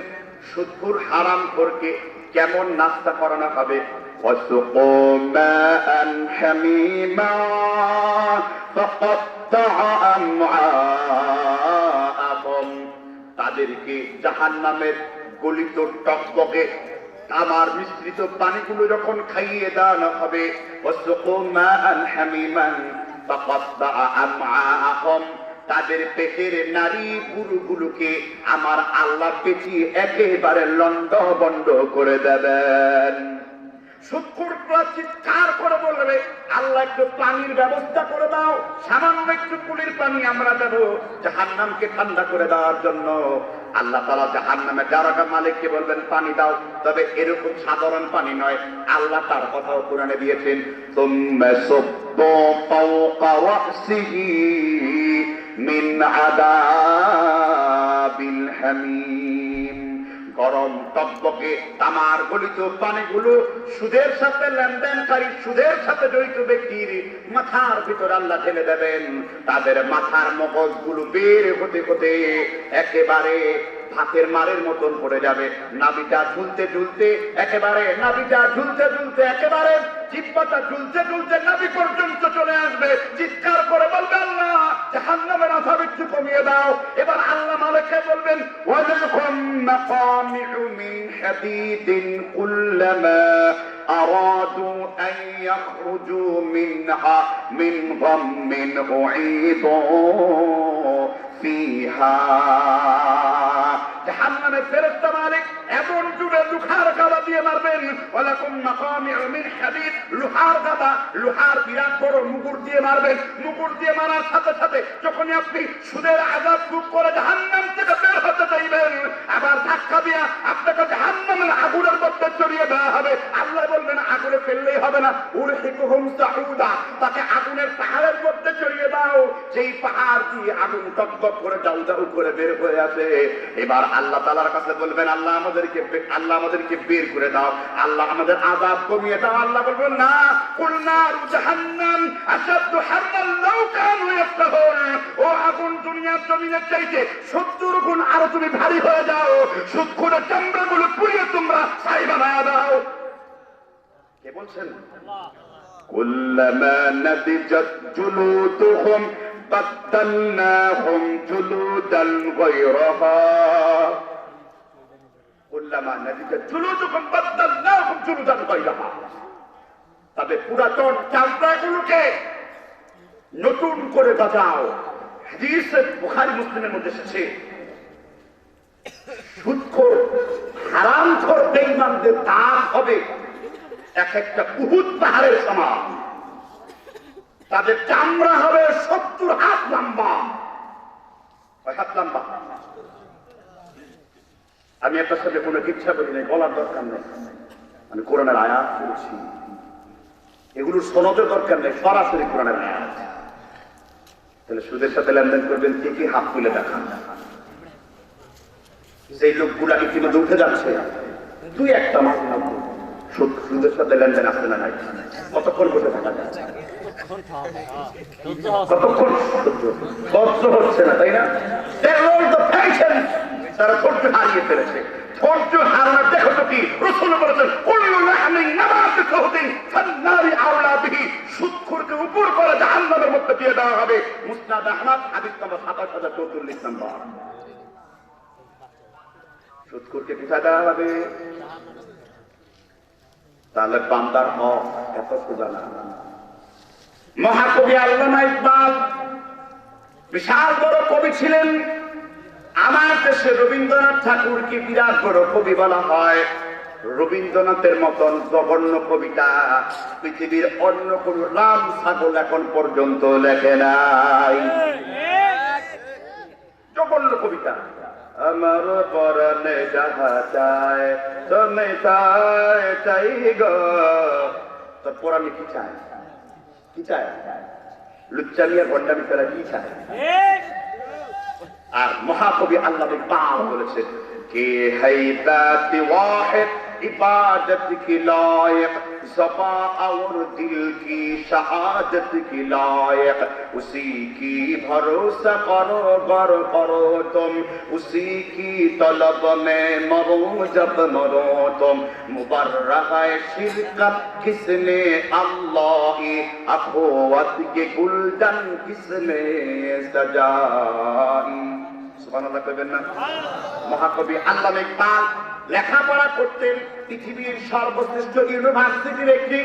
সুদখোর হারামখোরকে কেমন নাস্তা করানো হবে। وَسُقُوا مَاءً حَمِيمًا فَقَطَّعَ أَمْعَاءَهُمْ, তাদেরকে জাহান্নামের গলিত টকবকে তামার মিশ্রিত পানিগুলো যখন খাইয়ে দেওয়া হবে, وَسُقُوا مَاءً حَمِيمًا فَقَطَّعَ أَمْعَاءَهُمْ, তাদের পেটের নারী পুরুগুলোকে আমার আল্লাহ পেঁচিয়ে একেবারে লন্ড বন্ড করে দেবেন। সুদখোররা চিৎকার করে বলবে, আল্লাহ একটু পানির ব্যবস্থা করে দাও, সামান্য একটু কুলির পানি আমরা দেব জাহান্নামকে ঠান্ডা করে দেওয়ার জন্য। আল্লাহ তাআলা জাহান্নামের দারোগা মালিককে বলবেন পানি দাও, তবে এরকম সাধারণ পানি নয়। আল্লাহ তার কথাও কোরআনে দিয়েছেন, তুম্মা সুব্বু ফাওকা রাসিহি মিন আযাবিল হামীম, গরম টকবকে তামার গলিত পানিগুলো সুদের সাথে লেনদেনকারী, সুদের সাথে জড়িত ব্যক্তির মাথার ভিতর আল্লাহ ঢেলে দেবেন। তাদের মাথার মগজগুলো বের হতে হতে একেবারে ভাতের মারের মতন পড়ে যাবে। নাভিটা ঝুলতে ঝুলতে একেবারে, নাভিটা ঝুলতে ঝুলতে একেবারে জিহ্বাটা ঝুলতে ঝুলতে নাভি পর্যন্ত চলে আসবে। চিৎকার করে বলবে, আল্লাহ জাহান্নামের আযাব একটু কমিয়ে দাও। এবার আল্লাহ মালিককে বলবেন, ওয়ালাকুম মাকামিউ মিন হাদিদিন কুল্লামা আরাদু আন ইয়াখরুজু মিনহা মিন গাম্মিন উঈদু ফিহা, জাহান্নামের ফেরেশতা মালিক এমন জুড়ে লোহার গাদা দিয়ে মারবেন। ওয়ালাকুম মাকামিউ মিন হাদিদ, লোহার গাদা, লোহার বিরাট বড় মুগুর দিয়ে মারবেন। মুগুর দিয়ে মারার সাথে সাথে যখনই আপনি সুদের আযাব ভোগ করে জাহান্নাম থেকে বের হতে চাইবেন, আবার ধাক্কা দিয়ে আপনাকে জাহান্নামের আগুনের মধ্যে চড়িয়ে দেওয়া হবে। আল্লাহ বলবেন আগুনে ফেললেই হবে না, উরহিকুহুম সাউদা, তাকে আগুনের পাহাড়ের মধ্যে চড়িয়ে দাও, যেই পাহাড় দিয়ে আগুন টকটক করে দাউ দাউ করে বের হয়ে আসে। এবার আল্লাহ তাআলার কাছে বলবেন, আল্লাহ আমাদেরকে বের করে দাও, আল্লাহ আমাদের আযাব কমিয়ে দাও। আল্লাহ বলবেন, না, কুল নারু জাহান্নাম আশাদ্দু হাররান লাউ কানু ইয়াফকাহুন, ও আগুন দুনিয়ার জমিনের চাইতে 70 গুণ আরো তুমি ভারী হয়ে যাও। সুদখোরের চামড়াগুলো কে বলছেন? কুল্লামা নাদিজাত জুলুদুহুম বাদদালনাহুম জুলুদান গায়রাহা, কুল্লামা নাদিজাত জুলুদুহুম বাদদালনাহুম জুলুদান গায়রাহা। তবে পুরাতন চামড়াগুলোকে নতুন করে বাজাও। হাদিসে বুখারী মুসলিমের মধ্যে এসেছে, সুদখোর হারামখোর বেঈমানদের দাঁত হবে এক একটা উহুদ পাহাড়ের সমান, তাদের চামড়া হবে 70 হাত লম্বা। হাত লম্বা। আমি আপনার সাথে কোনো ইচ্ছা করি নাই, বলার দরকার নেই, আমি কোরআনের আয়াত বলছি, এগুলোর সনদের দরকার নেই, সরাসরি কোরআনের আয়াত। তাহলে সুদের সাথে লেনদেন করবেন, কে কি হাত তুলে দেখান। সেই লোকগুলা ইতিমধ্যে উঠে যাচ্ছে, তুই একটা মাস সুদের সাথে লেনদেন আসবে না নাই, কতক্ষণ বসে থাকা যায়? কতক্ষণ সহ্য হচ্ছে না, তাই না? তারা ধৈর্য হারিয়ে ফেলেছে। ধৈর্য হারানোর দেখো তো কি রাসূল বলেছেন, কুল্লু লাহমিন নাবাতা সুহদিন ফান্নারি আওলা বিহি, সুদখোরকে উপর করে জাহান্নামের মধ্যে দিয়ে দেওয়া হবে। মুসনাদ আহমদ হাদিস নম্বর 27044 নম্বর। সুদখোরকে কোথায় দেওয়া হবে? তাহলে বান্দার হক এত সোজা না। মহাকবি আল্লামা ইকবাল বিশাল বড় কবি ছিলেন। আমার দেশে রবীন্দ্রনাথ ঠাকুরকে বিরাট বড় কবি বলা হয়। রবীন্দ্রনাথের মতন জঘন্য কবিতা পৃথিবীর অন্য কোন রাম ছাগল এখন পর্যন্ত লেখে নাই। জঘন্য কবিতা। আমার পরনে যাহা চায় তুমি তাই চাই গো, তোর পরাণে কি চায়? কি চায়? লুচ্চামিয়া ভণ্ডামি তারা কি চায়? আর মহাকবি আল্লামা ইকবাল বলেছেন, কে হাইদাত ওয়াহিদ इबादत की लायक, ज़बा और दिल की शहादत की लायक, उसी की भरोसा करो गर करो तुम, उसी की तलब में मरो जब मरो तुम, मुबर्रह शिरकत किसने अल्लाही, अखवत के गुलदन किसने सजाई। সুবহানাল্লাহ কইবেন না? মহাকবি আল্লামা ইকবাল লেখাপড়া করতেন পৃথিবীর সর্বশ্রেষ্ঠ ইউনিভার্সিটির একটি।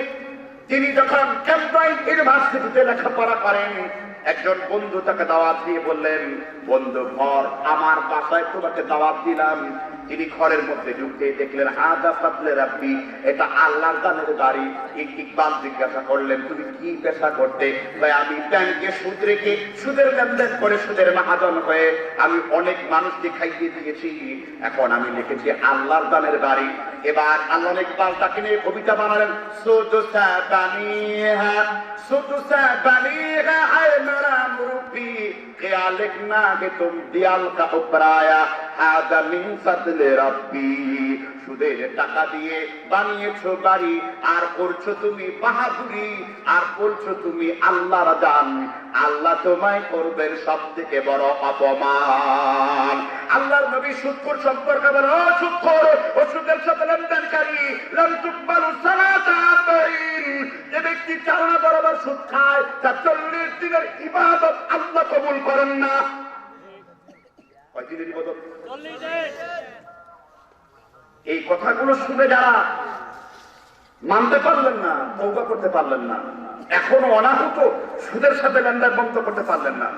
তিনি যখন ক্যামব্রাইজ ইউনিভার্সিটিতে লেখাপড়া করেন, একজন বন্ধু তাকে দাওয়াত দিয়ে বললেন, বন্ধু ঘর আমার বাসায় তোমাকে দাওয়াত দিলাম। তিনি ঘরের মধ্যে ঢুকতে দেখলেন হাদা ফাদলে রাব্বি, এটা আল্লাহর দানের গাড়ি। ইকবাল জিজ্ঞাসা করলেন, তুমি কি পেশা করতে? ভাই আমি ব্যাংকে সুদ রেখে সুদের লেনদেন করে সুদের মহাজন হয়ে আমি অনেক মানুষকে খাইয়ে দিয়েছি, এখন আমি লিখেছি আল্লাহর দানের গাড়ি। এবার আল্লামা ইকবাল তাকে নিয়ে কবিতা বানালেন, সুদ সাবানি হ্যাঁ সুদ সাবানি হ্যাঁ মেরা মুরব্বি, क्या लिखना कि तुम दियाल का उपराया हादा मिन फजले रब्बी, সুদের টাকা দিয়ে বানিয়েছো বাড়ি আর করছো তুমি বাহাদুরি আর বলছো তুমি আল্লাহর দান, আল্লাহ তোমায় করবেন সবথেকে বড় অপমান। আল্লাহর নবী সুদখোর সম্পর্কে বলেন, ও সুদখোর, ও সুদের সাথে লেনদেনকারী, লাম তুকবালু সালাতা 40, যে ব্যক্তি চাওনা বরাবর সুদ খায় তার 40 দিনের ইবাদত আল্লাহ কবুল করেন না। কয় দিনের ইবাদত? 40 দিন। এই কথাগুলো শুনে যারা মানতে পারলেন না, তওবা করতে পারলেন না, এখনো অনাহূত সুদের সাথে লেনদেন বন্ধ করতে পারলেন না,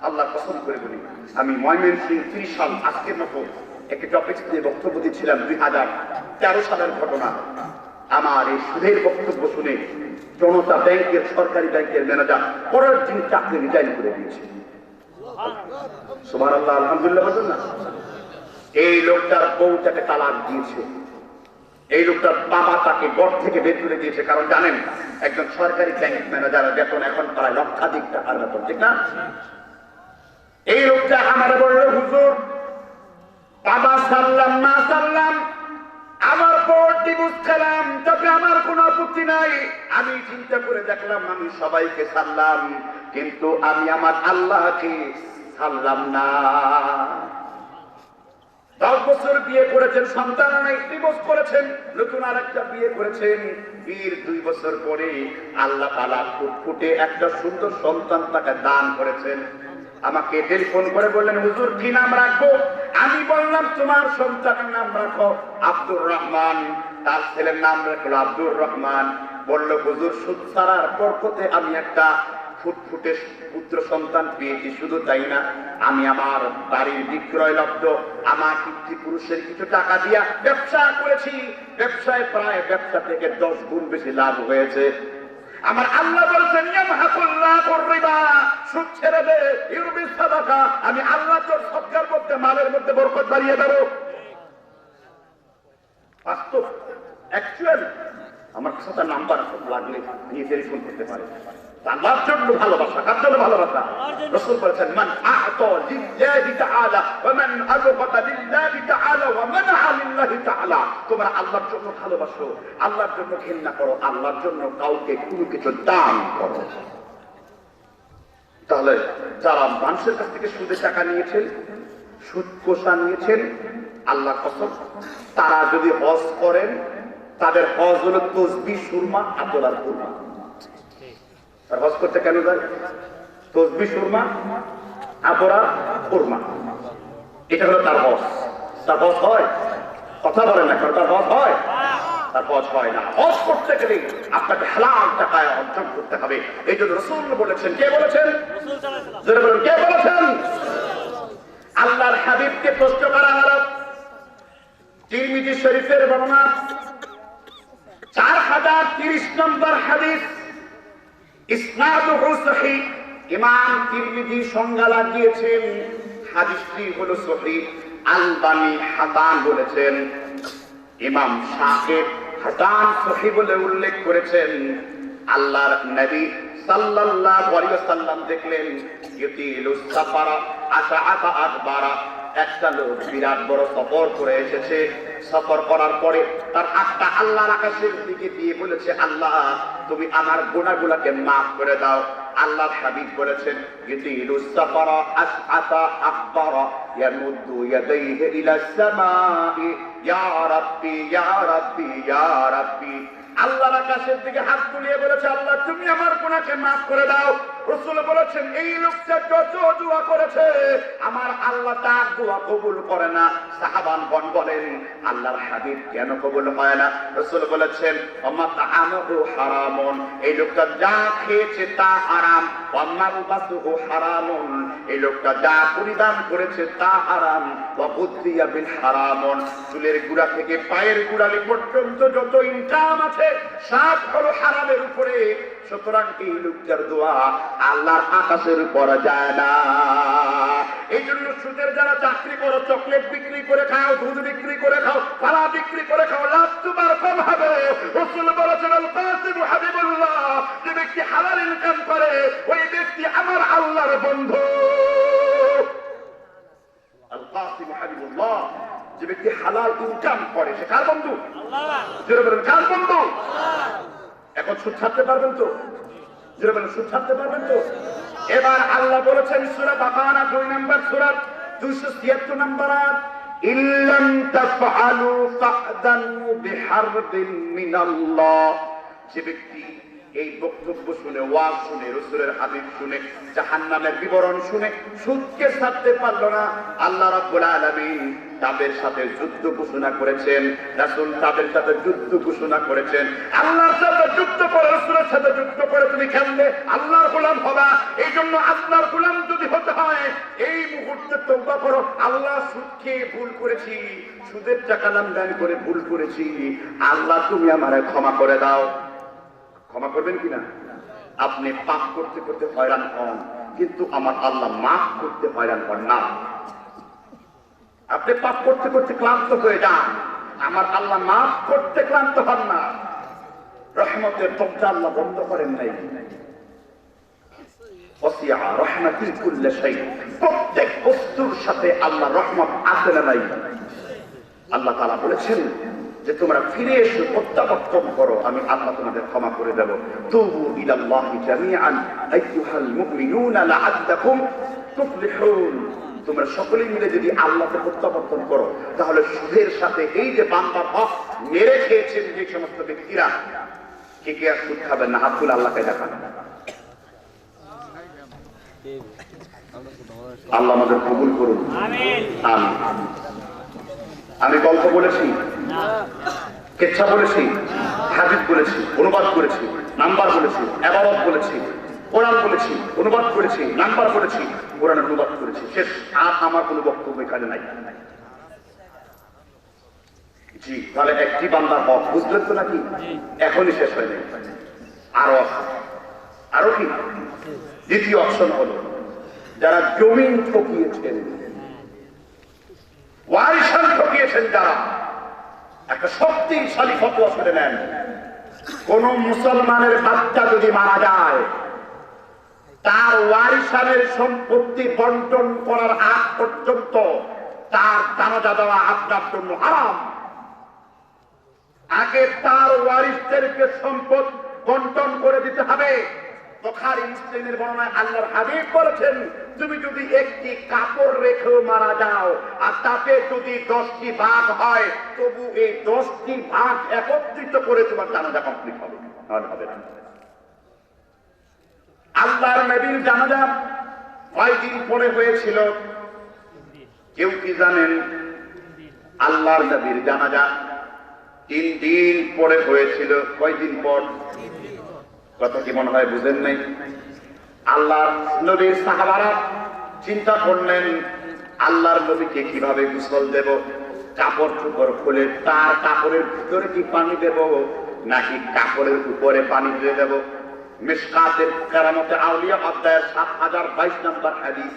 আল্লাহ কসম করে বলি, আমি ময়মনসিংহ 30 সাল আজকের মতো একটি টপিক নিয়ে বক্তব্য দিচ্ছিলাম, 2013 সালের ঘটনা। আমার এই সুদের বক্তব্য শুনে জনতা ব্যাংকের সরকারি ব্যাংকের ম্যানেজার পরের দিন চাকরি রিজাইন করে দিয়েছে। সুবহানাল্লাহ, আলহামদুলিল্লাহ বলুন না। এই লোকটার বউটাকে তালাক দিয়েছে, এই লোকটার বাবা তাকে ঘর থেকে বের করে দিয়েছে, কারণ জানেন একজন সরকারি ব্যাংক ম্যানেজারের বেতন এখন প্রায় লক্ষাধিক টাকার বেতন, ঠিক না? এই লোকটা আমারে বলল, হুজুর বাবা সাল্লাম মা সাল্লাম, আমার পর ডিভোর্স খেলাম, তবে আমার কোনো আপত্তি নাই। আমি চিন্তা করে দেখলাম আমি সবাইকে সারলাম, কিন্তু আমি আমার আল্লাহকে সারলাম না। 10 বছর বিয়ে করেছেন, সন্তান নাই, ডিভোর্স করেছেন, নতুন আরেকটা বিয়ে করেছেন। বিয়ের 2 বছর পরে আল্লাহ তাআলা ফুটফুটে একটা সুন্দর সন্তান তাকে দান করেছেন। আমাকে টেলিফোন করে বললেন, হুজুর কি নাম রাখবো? আমি বললাম, তোমার সন্তানের নাম রাখো আব্দুর রহমান। তার ছেলের নাম রাখলো আব্দুর রহমান। বলল, হুজুর সুদ ছাড়ার বরকতে আমি একটা ফুটফুটে পুত্র সন্তান পেয়েছি। শুধু তাই না, আমি আমার বাড়ির বিক্রয় লব্ধ আমার পিতৃপুরুষের কিছু টাকা দিয়া ব্যবসা করেছি। ব্যবসায় প্রায় ব্যবসা থেকে 10 গুণ বেশি লাভ হয়েছে। আমার আল্লাহ বলেছেন, ইয়ামহাকুল্লাহুর রিবা, সুদ ছেড়ে দে, ইউরবিস সাদাকা। আমি আল্লাহ তোর সদকার মধ্যে, মালের মধ্যে বরকত বাড়িয়ে দেব। বাস্তব, অ্যাকচুয়াল। আমার সাথে নাম্বার লাগলে নিয়ে টেলিফোন করতে পারে। আল্লাহর জন্য ভালোবাসা। কার জন্য ভালোবাসা? রাসূল বলেছেন, মান আ'তা লিল্লাহি তাআলা ওয়া মান আযফাতা লিল্লাহি তাআলা ওয়া মানআ লিল্লাহি তাআলা। তোমরা আল্লাহর জন্য ভালোবাসো, আল্লাহর জন্য ঘৃণা করো, আল্লাহর জন্য কাউকে কোনো কিছু দান করো। তাহলে যারা মানুষের কাছ থেকে সুদে টাকা নিয়েছেন, সুদ কোষা নিয়েছেন, আল্লাহর কসম, তারা যদি হজ করেন, তাদের হজ হলো তসবিহ, সুরমা, আতলার কুরমা। আর হজ করতে কেন যায়? তসবিহ, সুরমা, আতরা, কুরমা, এটা হলো তার হজ। তার হজ হয়? কথা বলেন না, তার হজ হয়? তার হজ হয় না। হজ করতে গেলে আপনাকে হালাল টাকায় অর্জন করতে হবে। এই জন্য রাসূল বলেছেন। কে বলেছেন? যারা বলেন, কে বলেছেন? আল্লাহর হাবিবকে প্রশ্ন করা হলো। তিরমিজি শরীফের বর্ণনা 4030 নম্বর হাদিস, ইসনাদুহু সহিহ। ইমাম তিরমিজি সংজ্ঞা লাগিয়েছেন, হাদিসটি হলো সহিহ। আলবানী হাসান বলেছেন, ইমাম শাকিব হাসান সহিহ বলে উল্লেখ করেছেন। আল্লাহর নবী সাল্লাল্লাহু আলাইহি ওয়াসাল্লাম দেখলেন, ইউতিলুস সাফারা আশআআতা আকবারা, একটা লোক বিরাট বড় সফর করে এসেছে। সফর করার পরে তার হাতটা আল্লাহর আকাশের দিকে দিয়ে বলেছে, আল্লাহ তুমি আমার গুনাহগুলোকে মাফ করে দাও। আল্লাহর হাবিব বলেছেন, ইউতিলুস সাফারা আশআআতা আকবারা ইয়ামুদ্দু ইয়াদাইহি ইলাস সামাই ইয়া রাব্বি ইয়া রাব্বি ইয়া রাব্বি। আল্লাহর আকাশের দিকে হাত তুলিয়ে বলেছে, আল্লাহ তুমি আমার গুনাহকে মাফ করে দাও। রাসূল বলেছেন, এই লোকটা যত দোয়া করেছে আমার আল্লাহ তার দোয়া কবুল করে না। সাহাবাগণ বলেন, আল্লাহর হাবিব কেন কবুল হয় না? রাসূল বলেছেন, ওমা তাআমুহু হারামুন, এই লোকটা যা খেয়েছে তা হারাম। ওয়া মালবাসুহু হারামুন, এই লোকটা যা পরিধান করেছে তা হারাম। ওয়া বুদ্দিয়া বিল হারামুন, চুলের গোড়া থেকে পায়ের গোড়ালি পর্যন্ত যত ইনকাম আছে সব হলো হারামের উপরে। সুতরাং এই লোকটার দোয়া আল্লাহর আকাশের উপর যায় না। এই জন্য সুদের যারা চাকরি করো, চকলেট বিক্রি করে খাও, দুধ বিক্রি করে খাও, পালা বিক্রি করে খাও, লাভ তোমার কম হবে। রাসূল বলেছেন, আল কাসিম হাবিবুল্লাহ, যে ব্যক্তি হালাল ইনকাম করে ওই ব্যক্তি আমার আল্লাহর বন্ধু। আল কাসিম হাবিবুল্লাহ, যে ব্যক্তি হালাল ইনকাম করে সে কার বন্ধু? আল্লাহ। যারা বলেন কার বন্ধু? এখন সুদ ছাড়তে পারবেন তো? যারা বলেন সুদ ছাড়তে পারবেন তো? এবার আল্লাহ বলেছেন সূরা বাকারা 2 নম্বর সূরা 276 নম্বর আয়াত, ইল্লাম তাফআলু ফা'দানু বিহারবিন মিনাল্লাহ। যে ব্যক্তি এই বক্তব্য শুনে, ওয়াজ শুনে, রাসূলের হাদিস শুনে, জাহান্নামের বিবরণ শুনে সুদকে ছাড়তে পারলো না, আল্লাহ রাব্বুল আলামিন তাদের সাথে যুদ্ধ ঘোষণা করেছেন। রাসূল তাদের সাথে যুদ্ধ ঘোষণা করেছেন। আল্লাহর সাথে যুদ্ধ করে, রাসূলের সাথে যুদ্ধ করে তুমি কেমনে আল্লাহর গোলাম হবা? এই জন্য আল্লাহর গোলাম যদি হতে হয় এই মুহূর্তে তওবা করো। আল্লাহ সুদ খেয়ে ভুল করেছি, সুদের টাকা লেনদেন করে ভুল করেছি, আল্লাহ তুমি আমারে ক্ষমা করে দাও। ক্ষমা করবেন কিনা? আপনি পাপ করতে করতে হয়রান হন, কিন্তু আমার আল্লাহ মাফ করতে হয়রান হন না। আপনি পাপ করতে করতে ক্লান্ত হয়ে যান, আমার আল্লাহ মাফ করতে ক্লান্ত হন না। রহমতের দরজা আল্লাহ বন্ধ করেন নাই। ওয়াসিআ রাহমাতি কুল্লি শাই, প্রত্যেক বস্তুর সাথে আল্লাহ রহমত আছে না নাই? আল্লাহ তাআলা বলেছেন যে তোমরা ফিরে এসে প্রত্যাবর্তন করো, আমি আল্লাহ তোমাদের ক্ষমা করে দেব। তুবু ইলাল্লাহি জামিআন আইয়ুহাল মুমিনুনা লাআল্লাকুম তুফলিহুন। তোমরা সকলেই মিলে যদি আল্লাহকে প্রত্যাবর্তন করো, তাহলে সুদের সাথে এই যে বান্দার হক মেরে খেয়েছেন যে সমস্ত ব্যক্তিরা, কে কে আর সুদ খাবেন না? হাত তুলে আল্লাহকে দেখান। আল্লাহ আমাদের কবুল করুন, আমিন। আমি গল্প বলেছি, কেচ্ছা বলেছি, হাদিস বলেছি, অনুবাদ করেছি, নাম্বার বলেছি, ইবাদত বলেছি, কোরআন বলেছি, অনুবাদ করেছি, নাম্বার করেছি, কোরআনের অনুবাদ করেছি, শেষ। আর আমার কোনো বক্তব্য এখানে নাই। জি, তাহলে একটি বান্দার হক বুঝলেন তো নাকি? এখনই শেষ হয়নি, আরো কি? দ্বিতীয় অপশন হলো যারা জমিন ঠকিয়েছেন, ওয়ারিশান ঠকিয়েছেন, যারা একটা শক্তিশালী ফতোয়া শুনে নেন, কোন মুসলমানের বাচ্চা যদি মারা যায়, তার ওয়ারিশানের সম্পত্তি বন্টন করার আগ পর্যন্ত তার জানাজা দেওয়া আপনার জন্য হারাম। আগে তার ওয়ারিসদেরকে সম্পদ বন্টন করে দিতে হবে। বুখারী মুসলিমের বর্ণনায় আল্লাহর হাবিব বলেছেন, তুমি যদি একটি কাপড় রেখেও মারা যাও আর তাতে যদি 10টি ভাগ হয়, তবু এই 10টি ভাগ একত্রিত করে তোমার জানাজা কমপ্লিট হবে, নাহলে হবে না। আল্লাহর নবীর জানাজা কয়দিন পরে হয়েছিল কেউ কি জানেন? আল্লাহর নবীর জানাজা 3 দিন পরে হয়েছিল। কয়দিন পর? কথা কি মনে হয় বুঝেন নাই? আল্লাহর নবীর সাহাবারা চিন্তা করলেন, আল্লাহর নবীকে কিভাবে গোসল দেব? কাপড় চোপড় খুলে তার কাপড়ের ভিতরে কি পানি দেব, নাকি কাপড়ের উপরে পানি দিয়ে দেব? মিশকাতের কেরামতে আউলিয়া অধ্যায়ের 7022 নম্বর হাদিস।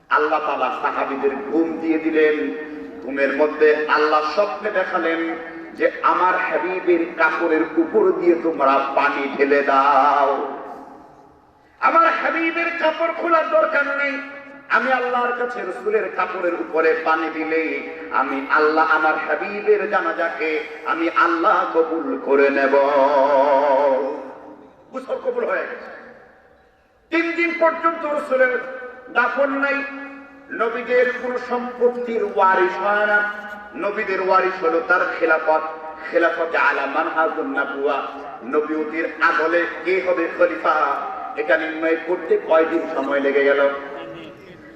আল্লাহ তাআলা সাহাবীদের ঘুম দিয়ে দিলেন। ঘুমের মধ্যে আল্লাহ স্বপ্নে দেখালেন যে আমার হাবিবের কাপড়ের উপর দিয়ে তোমরা পানি ঢেলে দাও। আমার হাবিবের কাপড় খোলার দরকার নেই, আমি আল্লাহর কাছে রাসূলের কাপড়ের উপরে পানি দিলে আমি আল্লাহ আমার হাবিবের জানাজাকে আমি আল্লাহ কবুল করে নেব। গোসল কবুল হয়ে গেছে। 3 দিন পর্যন্ত রাসূলের দাফন নাই। নবীদের কোন সম্পত্তির ওয়ারিশ হয় না। নবীদের ওয়ারিশ হলো তার খেলাফত। খেলাফতে আলা মানহাজুন নবুয়া, নবুয়তির আদলে কে হবে খলিফা, এটা নির্ণয় করতে কয়দিন সময় লেগে গেল?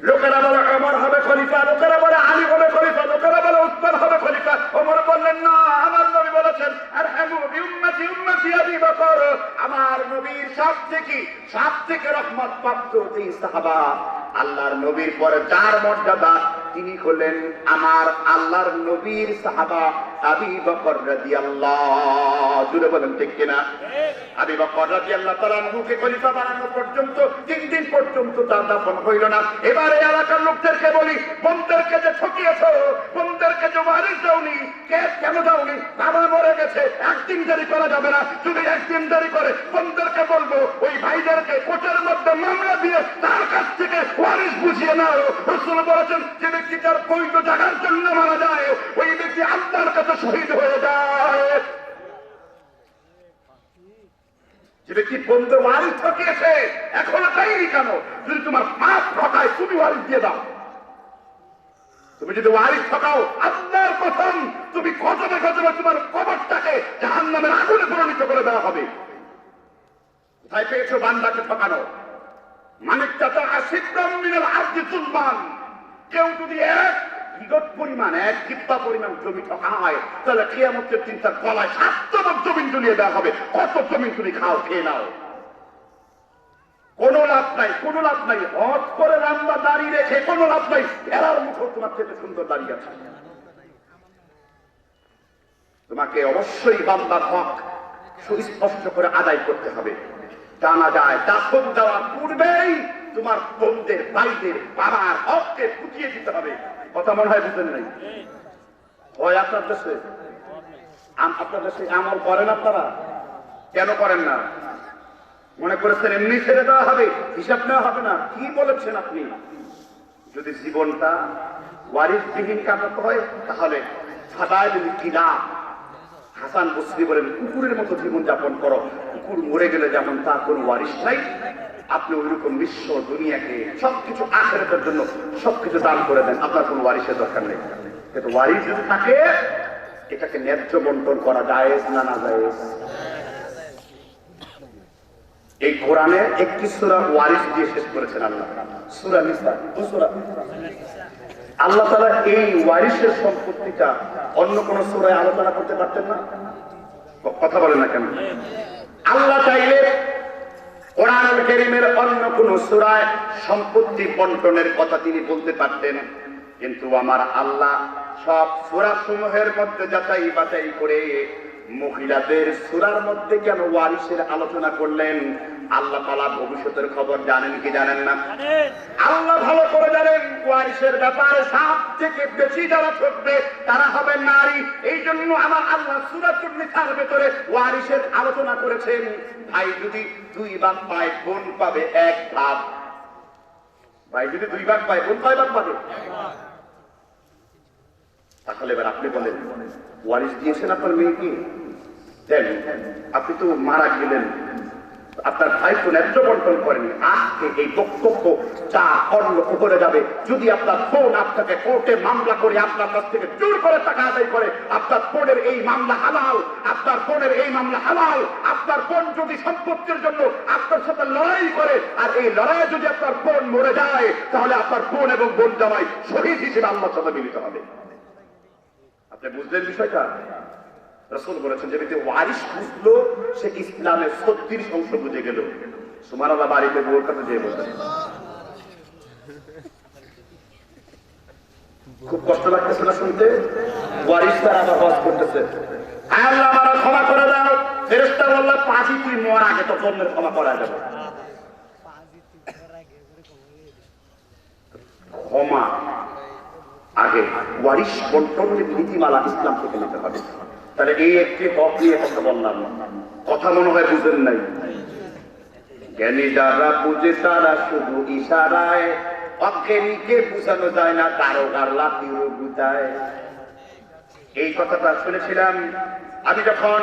লোকেরা বলে ওমর হবে খলিফা, লোকেরা বলে আলী হবে খলিফা, লোকেরা বলে উসমান হবে খলিফা। ওমর বললেন না, আমার নবী বলেছেন আরহামু বিউম্মতি উম্মতি আবী বকর। আমার নবীর সবথেকে রহমত প্রাপ্ত যেই সাহাবা, আল্লাহর নবীর পরে যার মর্যাদা, তিনি হলেন আমার আল্লাহর নবীর সাহাবা আবী বকর রাদিয়াল্লাহু। জুড়ে বলেন ঠিক কিনা? আবী বকর রাদিয়াল্লাহু তাআলা আনহুকে খলিফা বানানো পর্যন্ত 3 দিন পর্যন্ত তার দাফন হইল না। এবারে এলাকার লোকদেরকে বলি, বোনদেরকে যে ঠকিয়েছো, বোনদেরকে যে ওয়ারিশ দাওনি, কেন দাওনি? বাবা মরে গেছে, 1 দিন দেরি করা যাবে না। যদি 1 দিন দেরি করে বোনদেরকে বলবো ওই ভাইদেরকে কোর্টের মধ্যে মামলা দিয়ে তার কাছ থেকে ওয়ারিশ বুঝিয়ে নাও। রাসূল বলেছেন যে ব্যক্তি তার পৈত জায়গার জন্য মারা যায়, ওই ব্যক্তি আল্লাহর কাছে শহীদ হয়ে যায়। যে ব্যক্তি বন্ধু ওয়ারিশ ঠকিয়েছে, এখনো চাইনি কেন? যদি তোমার পাপ ঠকায় তুমি ওয়ারিশ দিয়ে দাও। তুমি যদি ওয়ারিশ ঠকাও, আল্লাহর কসম, তুমি গজবে গজবে তোমার কবরটাকে জাহান্নামের আগুনে পরিণত করে দেওয়া হবে। কোথায় পেয়েছো বান্দাকে ঠকানো? মানিক চাচা আশিদ্দাম মিনাল আরদি যুলমান। কেউ যদি 1 বিঘত পরিমাণ, 1 কিব্বা পরিমাণ জমি ঠকায়, তাহলে কিয়ামতের দিন তার গলায় 7 তবক জমি ঝুলিয়ে দেওয়া হবে। কত জমি তুমি খাও, খেয়ে নাও, কোনো লাভ নাই, কোনো লাভ নাই। হজ করে লম্বা দাড়ি রেখে কোনো লাভ নাই। এরার মুখ তোমার থেকে সুন্দর দাঁড়িয়ে আছে। তোমাকে অবশ্যই বান্দার হক সুস্পষ্ট করে আদায় করতে হবে। জানা যায় দাফন দেওয়ার পূর্বেই তোমার বোনদের, ভাইদের, বাবার হককে ফুটিয়ে দিতে হবে। কথা মনে হয় বুঝলেন নাই? হয় আপনার দেশে, আপনার দেশে আমল করেন আপনারা? কেন করেন না? মনে করেছেন এমনি ছেড়ে দেওয়া হবে, হিসাব নেওয়া হবে না? কি বলেছেন আপনি? যদি জীবনটা ওয়ারিশবিহীন কাটাতে হয়, তাহলে ফাদাইলুল কিলাব হাসান বসরি বলেন কুকুরের মতো জীবন যাপন করো। কুকুর মরে গেলে যেমন তার কোন ওয়ারিশ নাই, আপনি ওইরকম বিশ্ব দুনিয়াকে সবকিছু আখিরাতের জন্য সবকিছু দান করে দেন, আপনার কোনো ওয়ারিসের দরকার নেই। কিন্তু ওয়ারিস যদি থাকে, এটাকে ন্যায্য বন্টন করা জায়েজ না না জায়েজ? এই কোরআনে একটি সূরা ওয়ারিস দিয়ে শেষ করেছেন আল্লাহ, সূরা নিসা। আল্লাহ তাআলা এই ওয়ারিসের সম্পত্তিটা অন্য কোন সূরায় আলোচনা করতে পারতেন না? কথা বলেন না কেন? আল্লাহ চাইলে কোরআনুল কারীমের অন্য কোন সূরায় সম্পত্তি বন্টনের কথা তিনি বলতে পারতেন, কিন্তু আমার আল্লাহ সব সূরা সমূহের মধ্যে যাচাই বাছাই করে মহিলাদের সূরার মধ্যে কেন ওয়ারিসের আলোচনা করলেন? আল্লাহ তাআলা ভবিষ্যতের খবর জানেন কি জানেন না? আল্লাহ ভালো করে জানেন ওয়ারিসের ব্যাপারে সবথেকে বেশি যারা ঠকবে তারা হবে নারী। এই জন্য আমার আল্লাহ সূরাতুন নিসার ভিতরে ওয়ারিসের আলোচনা করেছেন। ভাই যদি 2 ভাগ পায়, বোন পাবে 1 ভাগ। ভাই যদি 2 ভাগ পায়, বোন কয় ভাগ পাবে? তাহলে এবার আপনি বলেন, ওয়ারিস দিয়েছেন আপনার মেয়েকে, দেন, আপনি তো মারা গেলেন, আপনার ভাই তো ন্যায্য বন্টন করেনি। আজকে এই বক্তব্য যা অন্য উপরে যাবে, যদি আপনার বোন আপনাকে কোর্টে মামলা করে আপনার কাছ থেকে জোর করে টাকা আদায় করে, আপনার বোনের এই মামলা হালাল, আপনার বোনের এই মামলা হালাল। আপনার বোন যদি সম্পত্তির জন্য আপনার সাথে লড়াই করে, আর এই লড়াইয়ে যদি আপনার বোন মরে যায়, তাহলে আপনার বোন এবং বোন জামাই শহীদ হিসেবে আল্লাহর সাথে মিলিত হবে। আপনি বুঝলেন বিষয়টা? রাসূল বলেছেন, যে ব্যক্তি ওয়ারিস বুঝলো সে ইসলামের 36 অংশ বুঝে গেল। সুবহানাল্লাহ। বাড়িতে বউর কাছে যেয়ে বলতেন, খুব কষ্ট লাগতেছে না শুনতে? ওয়ারিস তার আবার হজ করতেছে, আয় আল্লাহ আমাকে ক্ষমা করে দাও। ফেরেশতা বলল, পাজি তুই মর আগে তো তোর ক্ষমা করা যাবে। ক্ষমা আগে, ওয়ারিস বন্টনের নীতিমালা ইসলাম থেকে নিতে হবে। তাহলে এই একটি হক নিয়ে কথা বললাম, কথা মনে হয় বুঝেন নাই। জ্ঞানী যারা বুঝে তারা শুধু ইশারায়, অজ্ঞানীকে বুঝানো যায় না দারোগার লাঠির গুতায়। এই কথাটা শুনেছিলাম আমি যখন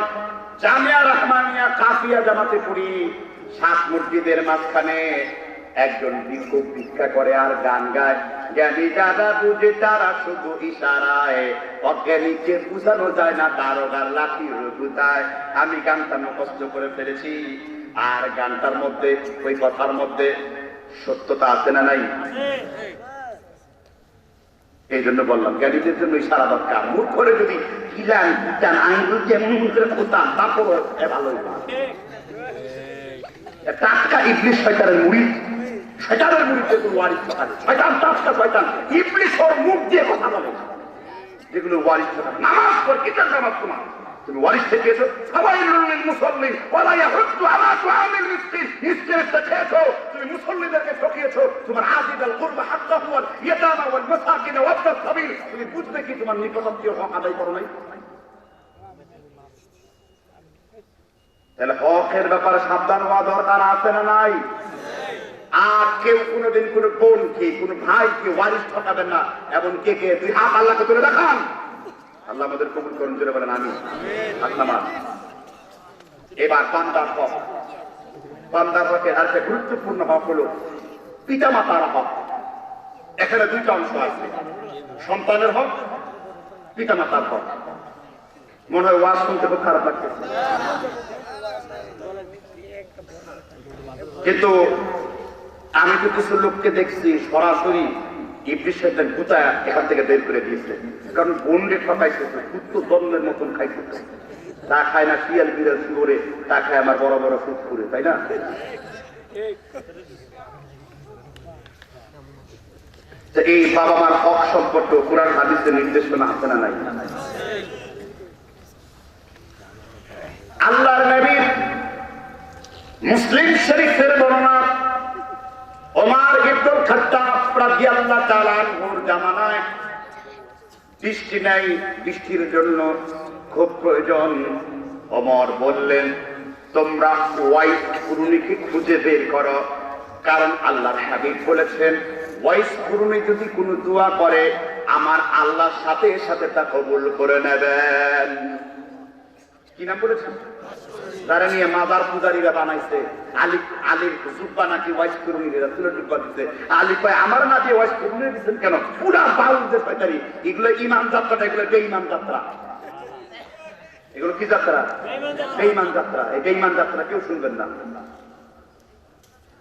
জামিয়া রহমানিয়া কাফিয়া জামাতে পড়ি। 7 মসজিদের মাঝখানে একজন ভিক্ষুক ভিক্ষা করে আর গান গায়, জ্ঞানী যারা বুঝে তারা শুধু ইশারায়, অজ্ঞানীকে বুঝানো যায় না দারোগার লাঠির গুতায়। আমি গানটা মুখস্থ করে ফেলেছি, আর গানটার মধ্যে, ওই কথার মধ্যে সত্যতা আছে না নাই? এই জন্য বললাম, জ্ঞানীদের জন্য ইশারা দরকার। মুখ করে যদি কিলান কিটান আঙ্গুল যেমন করে কোতাম, তারপর ভালো হইতো। টাটকা ইবলিস শয়তানের মুড়ি, শয়তানের মুড়িতে ওয়ারিস কথা, শয়তান টাটকা শয়তান, ইবলিস ওর মুখ দিয়ে কথা বলে, যেগুলো ওয়ারিস কথা। নামাজ পড়, কিতাব নামাজ তোমার, তুমি ওয়ারিস থেকে এসো। সবাই লিল মুসাল্লিন ওয়ালা ইয়াহুদ্দু আলা তুআমিল মিসকিন, মিসকিনটা খেয়েছো, তুমি মুসল্লিদেরকে ঠকিয়েছো। তোমার আজিদাল কুরবা হাক্কাহু ওয়াল ইয়াতামা ওয়াল মাসাকিন ওয়াবতাস সাবিল, তুমি বুঝবে কি তোমার নিকটাত্মীয় হক আদায় করো নাই? তাহলে হকের ব্যাপারে সাবধান হওয়া দরকার আছে না নাই? আর কেউ কোনোদিন কোন বোনকে, কোন ভাইকে ওয়ারিস ঠকাবেন না। এমন কে কে 2 হাত আল্লাহকে তুলে দেখান। আল্লাহ আমাদের কবুল করুন, জোরে বলেন আমিন। এবার বান্দার হক। বান্দার হকের আরেকটা গুরুত্বপূর্ণ হক হলো পিতা মাতার হক। এখানে 2টা অংশ আছে, সন্তানের হক, পিতা মাতার হক। মনে হয় ওয়াজ শুনতে খুব খারাপ লাগতেছে, কিন্তু আমি তো কিছু লোককে দেখছি সরাসরি ইবলিস শয়তান গুতায় এখান থেকে বের করে দিয়েছে। কারণ বোনরে ঠকাইছে, কুত্তো দন্ডের মতন খাইছে। তা খায় না শিয়াল বিড়াল শুয়োরে, তা খায় আমার বড় বড় কুকুরে, তাই না? এই বাবা মার হক সম্পর্কে কোরআন হাদিসের নির্দেশনা আছে না নাই? আল্লাহর নবীর মুসলিম শরীফের বর্ণনা, ওমর ইবনুল খাত্তাব রাদিয়াল্লাহু তাআলা আনহুর জামানায় বৃষ্টি নাই, বৃষ্টির জন্য খুব প্রয়োজন। ওমর বললেন, তোমরা ওয়াইস কুরুনিকে খুঁজে বের করো, কারণ আল্লাহর হাবিব বলেছেন ওয়াইস কুরুনি যদি কোনো দোয়া করে আমার আল্লাহর সাথে সাথে তা কবুল করে নেবেন। কি নাম বলেছেন? যারা নিয়ে মাজার পূজারীরা বানাইছে, আলীর জুব্বা নাকি ওয়াইস করুনিরা তুলে জুব্বা দিচ্ছে। আলী কয় আমার না দিয়ে ওয়াইস করুনি দিচ্ছেন কেন? পুরা বাউলদের শয়তানি। এগুলো ইমাম যাত্রাটা, এগুলো বেঈমান যাত্রা। এগুলো কি যাত্রা? বেঈমান যাত্রা। এই বেঈমান যাত্রা কেউ শুনবেন না।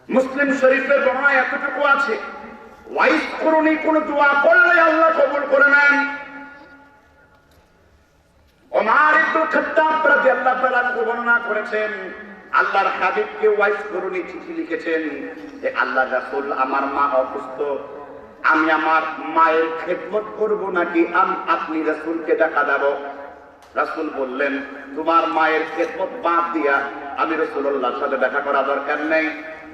মুসলিম শরীফের বর্ণনা এতটুকু আছে, ওয়াইস করুনি কোন দোয়া করলে আল্লাহ কবুল করে নেন। ওমর ইবনে খাত্তাব রাদিয়াল্লাহু তাআলা বর্ণনা করেছেন, আল্লাহর হাবিবকে ওয়াইস করুনি চিঠি লিখেছেন যে আল্লাহর রাসূল, আমার মা অসুস্থ, আমি আমার মায়ের খেদমত করব নাকি আপনি রাসূলকে দেখা দেব? রাসূল বললেন, তোমার মায়ের খেদমত বাদ দিয়া আমি রাসূলুল্লাহর সাথে দেখা করা দরকার নেই,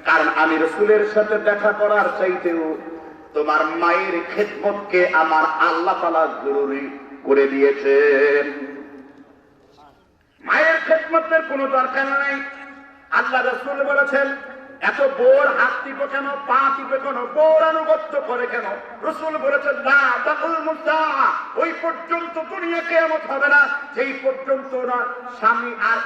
কারণ আমি রাসূলের সাথে দেখা করার চাইতেও তোমার মায়ের খেদমতকে আমার আল্লাহ তাআলা জরুরি করে দিয়েছেন। মায়ের খেদমতের কোনো দরকার নাই। আল্লাহ রাসূল বলেছেন, এত বোর হাত টিপে কেন, পা টিপে কেন, বোর আনুগত্য করে কেন? রাসূল বলেছেন, না তাকুল মুসা, ওই পর্যন্ত দুনিয়া কিয়ামত হবে না যেই পর্যন্ত না স্বামী আর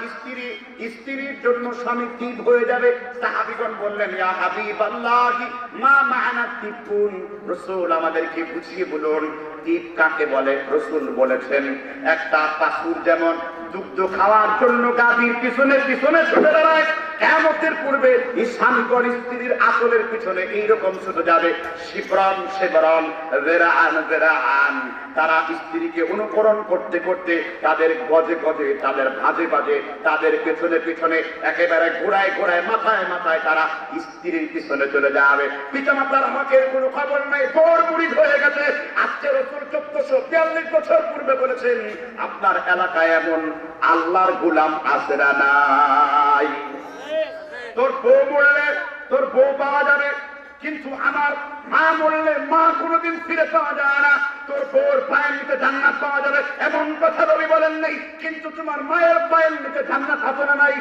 স্ত্রীর জন্য স্বামী টিপ হয়ে যাবে। সাহাবীগণ বললেন, ইয়া হাবিবাল্লাহ মা মা'না টিপুন, রাসূল আমাদেরকে বুঝিয়ে বলুন টিপ কাকে বলে। রাসূল বলেছেন, একটা পশুর যেমন দুগ্ধ খাওয়ার জন্য গাভীর পিছনে পিছনে ছুটে দাঁড়ায়, কিয়ামতের পূর্বে এই স্বামীগণ স্ত্রীর আঁচলের পিছনে এইরকম ছুটে যাবে, শিবরন শিবরন বেরাআন বেরাআন। তারা স্ত্রীকে অনুকরণ করতে করতে তাদের গজে গজে, তাদের ভাজে ভাজে, তাদের পেছনে পিছনে একেবারে ঘোড়ায় ঘোড়ায়, মাথায় মাথায় তারা স্ত্রীর পিছনে চলে যাবে। পিতামাতার হকের কোনো খবর নাই, বড় বুড়ি হয়ে গেছে। আজকে রাসূল 1442 বছর পূর্বে বলেছেন, আপনার এলাকায় এমন আল্লাহর গোলাম আছে না নাই? তোর বউ মরলে তোর বউ পাওয়া যাবে, কিন্তু আমার মা মরলে মা কোনোদিন ফিরে পাওয়া যায় না। তোর বউর পায়ের নিচে জান্নাত পাওয়া যাবে এমন কথা নবী বলেন নাই, কিন্তু তোমার মায়ের পায়ের নিচে জান্নাত হবে না নাই?